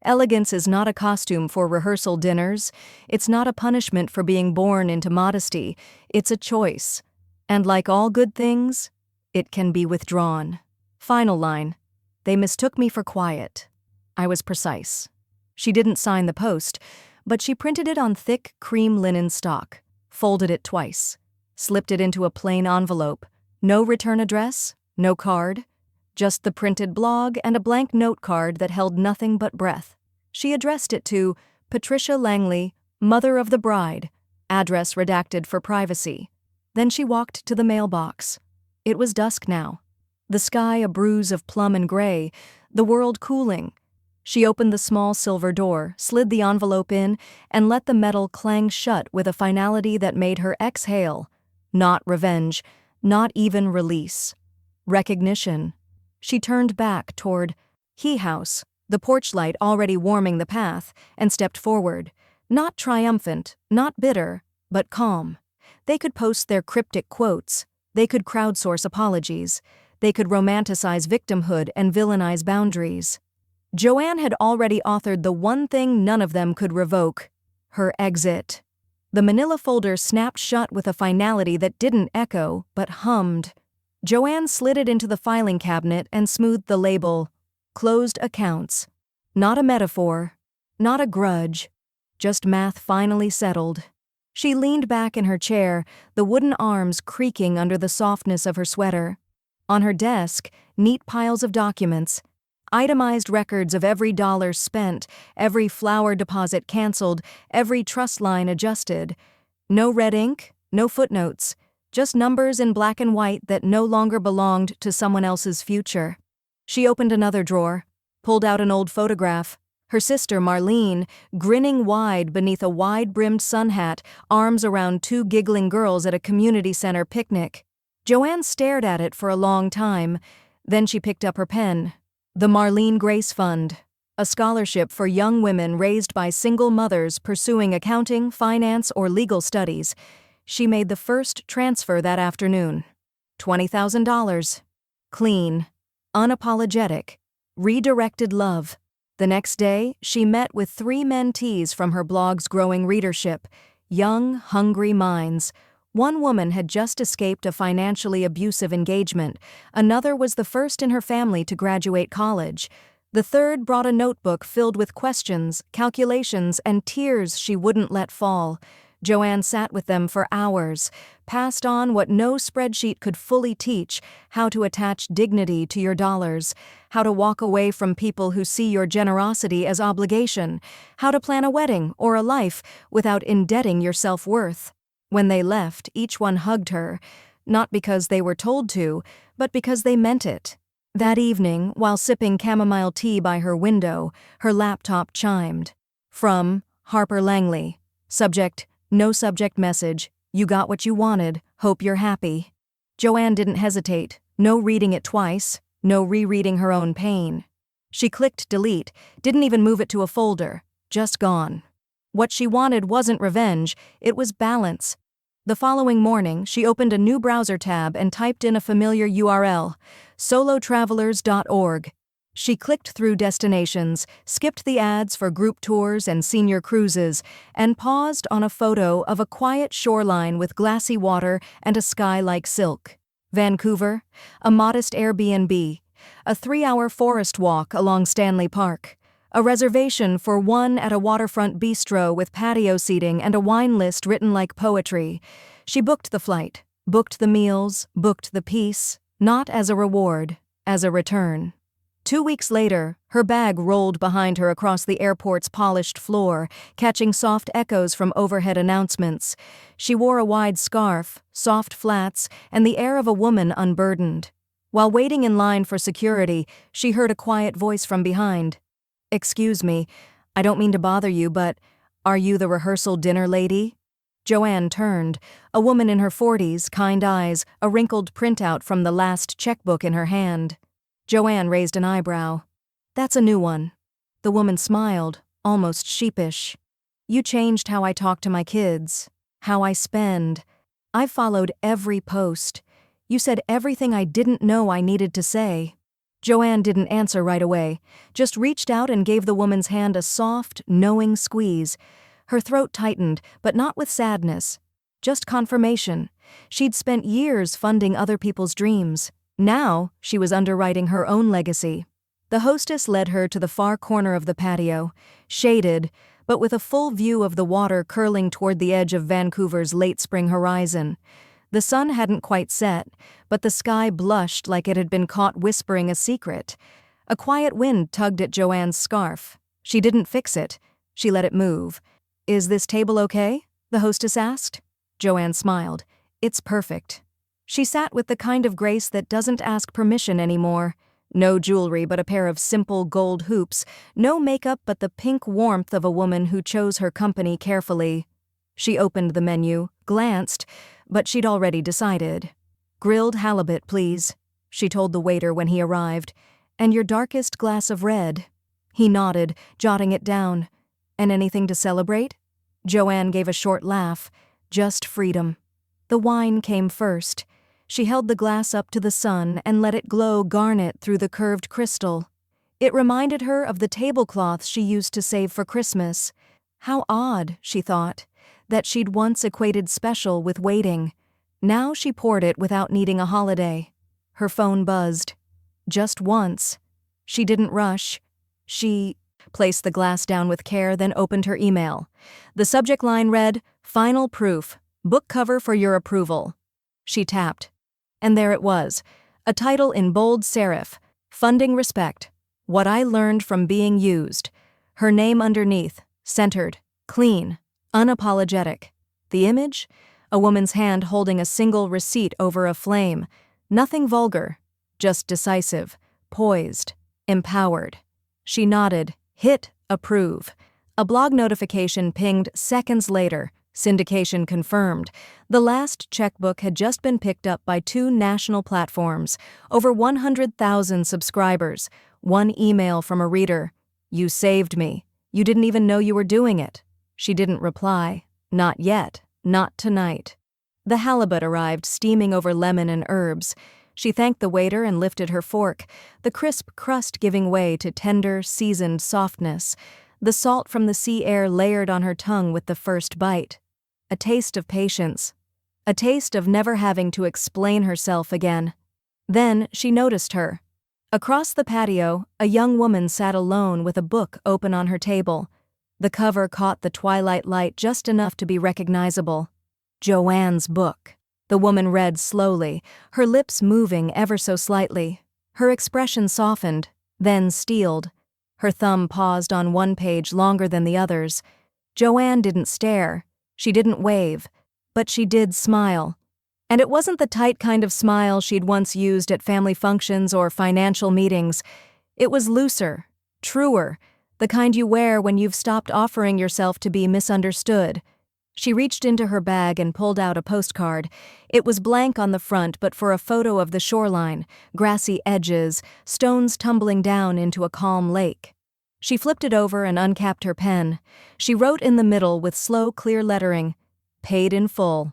Elegance is not a costume for rehearsal dinners. It's not a punishment for being born into modesty. It's a choice. And like all good things, it can be withdrawn. Final line. They mistook me for quiet. I was precise. She didn't sign the post, but she printed it on thick cream linen stock, folded it twice, slipped it into a plain envelope. No return address, no card, just the printed blog and a blank note card that held nothing but breath. She addressed it to Patricia Langley, mother of the bride, address redacted for privacy. Then she walked to the mailbox. It was dusk now. The sky a bruise of plum and gray, the world cooling. She opened the small silver door, slid the envelope in, and let the metal clang shut with a finality that made her exhale. Not revenge, not even release. Recognition. She turned back toward He House, the porch light already warming the path, and stepped forward. Not triumphant, not bitter, but calm. They could post their cryptic quotes. They could crowdsource apologies. They could romanticize victimhood and villainize boundaries. Joanne had already authored the one thing none of them could revoke: her exit. The manila folder snapped shut with a finality that didn't echo, but hummed. Joanne slid it into the filing cabinet and smoothed the label. Closed accounts. Not a metaphor, not a grudge, just math finally settled. She leaned back in her chair, the wooden arms creaking under the softness of her sweater. On her desk, neat piles of documents, itemized records of every dollar spent, every flower deposit canceled, every trust line adjusted. No red ink, no footnotes, just numbers in black and white that no longer belonged to someone else's future. She opened another drawer, pulled out an old photograph. Her sister, Marlene, grinning wide beneath a wide-brimmed sun hat, arms around two giggling girls at a community center picnic. Joanne stared at it for a long time. Then she picked up her pen. The Marlene Grace Fund, a scholarship for young women raised by single mothers pursuing accounting, finance, or legal studies. She made the first transfer that afternoon. $20,000. Clean, unapologetic, redirected love. The next day, she met with 3 mentees from her blog's growing readership, young, hungry minds. One woman had just escaped a financially abusive engagement. Another was the first in her family to graduate college. The third brought a notebook filled with questions, calculations, and tears she wouldn't let fall. Joanne sat with them for hours, passed on what no spreadsheet could fully teach: how to attach dignity to your dollars, how to walk away from people who see your generosity as obligation, how to plan a wedding or a life without indebting your self-worth. When they left, each one hugged her, not because they were told to, but because they meant it. That evening, while sipping chamomile tea by her window, her laptop chimed. From Harper Langley. Subject: no subject message. You got what you wanted. Hope you're happy. Joanne didn't hesitate. No reading it twice. No rereading her own pain. She clicked delete, didn't even move it to a folder. Just gone. What she wanted wasn't revenge, it was balance. The following morning, she opened a new browser tab and typed in a familiar URL, solotravelers.org. She clicked through destinations, skipped the ads for group tours and senior cruises, and paused on a photo of a quiet shoreline with glassy water and a sky like silk. Vancouver, a modest Airbnb, a 3-hour forest walk along Stanley Park, a reservation for one at a waterfront bistro with patio seating and a wine list written like poetry. She booked the flight, booked the meals, booked the peace, not as a reward, as a return. 2 weeks later, her bag rolled behind her across the airport's polished floor, catching soft echoes from overhead announcements. She wore a wide scarf, soft flats, and the air of a woman unburdened. While waiting in line for security, she heard a quiet voice from behind. "Excuse me, I don't mean to bother you, but are you the rehearsal dinner lady?" Joanne turned, a woman in her 40s, kind eyes, a wrinkled printout from the last checkbook in her hand. Joanne raised an eyebrow. "That's a new one." The woman smiled, almost sheepish. You changed how I talk to my kids, how I spend. I've followed every post. You said everything I didn't know I needed to say. Joanne didn't answer right away, just reached out and gave the woman's hand a soft, knowing squeeze. Her throat tightened, but not with sadness. Just confirmation. She'd spent years funding other people's dreams. Now, she was underwriting her own legacy. The hostess led her to the far corner of the patio, shaded, but with a full view of the water curling toward the edge of Vancouver's late spring horizon. The sun hadn't quite set, but the sky blushed like it had been caught whispering a secret. A quiet wind tugged at Joanne's scarf. She didn't fix it. She let it move. "Is this table okay?" the hostess asked. Joanne smiled. "It's perfect." She sat with the kind of grace that doesn't ask permission anymore. No jewelry but a pair of simple gold hoops, no makeup but the pink warmth of a woman who chose her company carefully. She opened the menu, glanced, but she'd already decided. "Grilled halibut, please," she told the waiter when he arrived. "And your darkest glass of red." He nodded, jotting it down. "And anything to celebrate?" Joanne gave a short laugh. "Just freedom." The wine came first. She held the glass up to the sun and let it glow garnet through the curved crystal. It reminded her of the tablecloths she used to save for Christmas. How odd, she thought, that she'd once equated special with waiting. Now she poured it without needing a holiday. Her phone buzzed. Just once. She didn't rush. She placed the glass down with care, then opened her email. The subject line read, "Final proof. Book cover for your approval." She tapped. And there it was, a title in bold serif, "Funding Respect. What I Learned from Being Used." Her name underneath, centered, clean, unapologetic. The image? A woman's hand holding a single receipt over a flame. Nothing vulgar, just decisive, poised, empowered. She nodded, hit approve. A blog notification pinged seconds later. Syndication confirmed. The last checkbook had just been picked up by 2 national platforms, over 100,000 subscribers. One email from a reader. "You saved me. You didn't even know you were doing it." She didn't reply. Not yet. Not tonight. The halibut arrived, steaming over lemon and herbs. She thanked the waiter and lifted her fork, the crisp crust giving way to tender, seasoned softness. The salt from the sea air layered on her tongue with the first bite. A taste of patience. A taste of never having to explain herself again. Then she noticed her. Across the patio, a young woman sat alone with a book open on her table. The cover caught the twilight light just enough to be recognizable. Joanne's book. The woman read slowly, her lips moving ever so slightly. Her expression softened, then steeled. Her thumb paused on one page longer than the others. Joanne didn't stare. She didn't wave. But she did smile. And it wasn't the tight kind of smile she'd once used at family functions or financial meetings. It was looser, truer, the kind you wear when you've stopped offering yourself to be misunderstood. She reached into her bag and pulled out a postcard. It was blank on the front, but for a photo of the shoreline, grassy edges, stones tumbling down into a calm lake. She flipped it over and uncapped her pen. She wrote in the middle with slow, clear lettering, "Paid in full.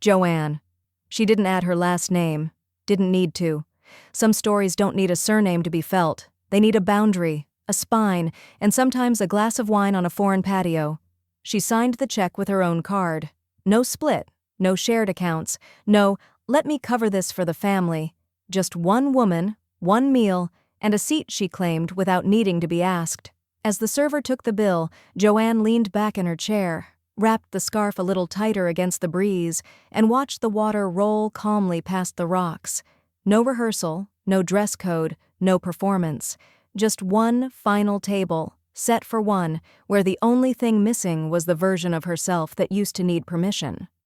Joanne." She didn't add her last name. Didn't need to. Some stories don't need a surname to be felt. They need a boundary, a spine, and sometimes a glass of wine on a foreign patio. She signed the check with her own card. No split, no shared accounts, no, "let me cover this for the family." Just one woman, one meal, and a seat she claimed without needing to be asked. As the server took the bill, Joanne leaned back in her chair, wrapped the scarf a little tighter against the breeze, and watched the water roll calmly past the rocks. No rehearsal, no dress code, no performance. Just one final table, set for one, where the only thing missing was the version of herself that used to need permission.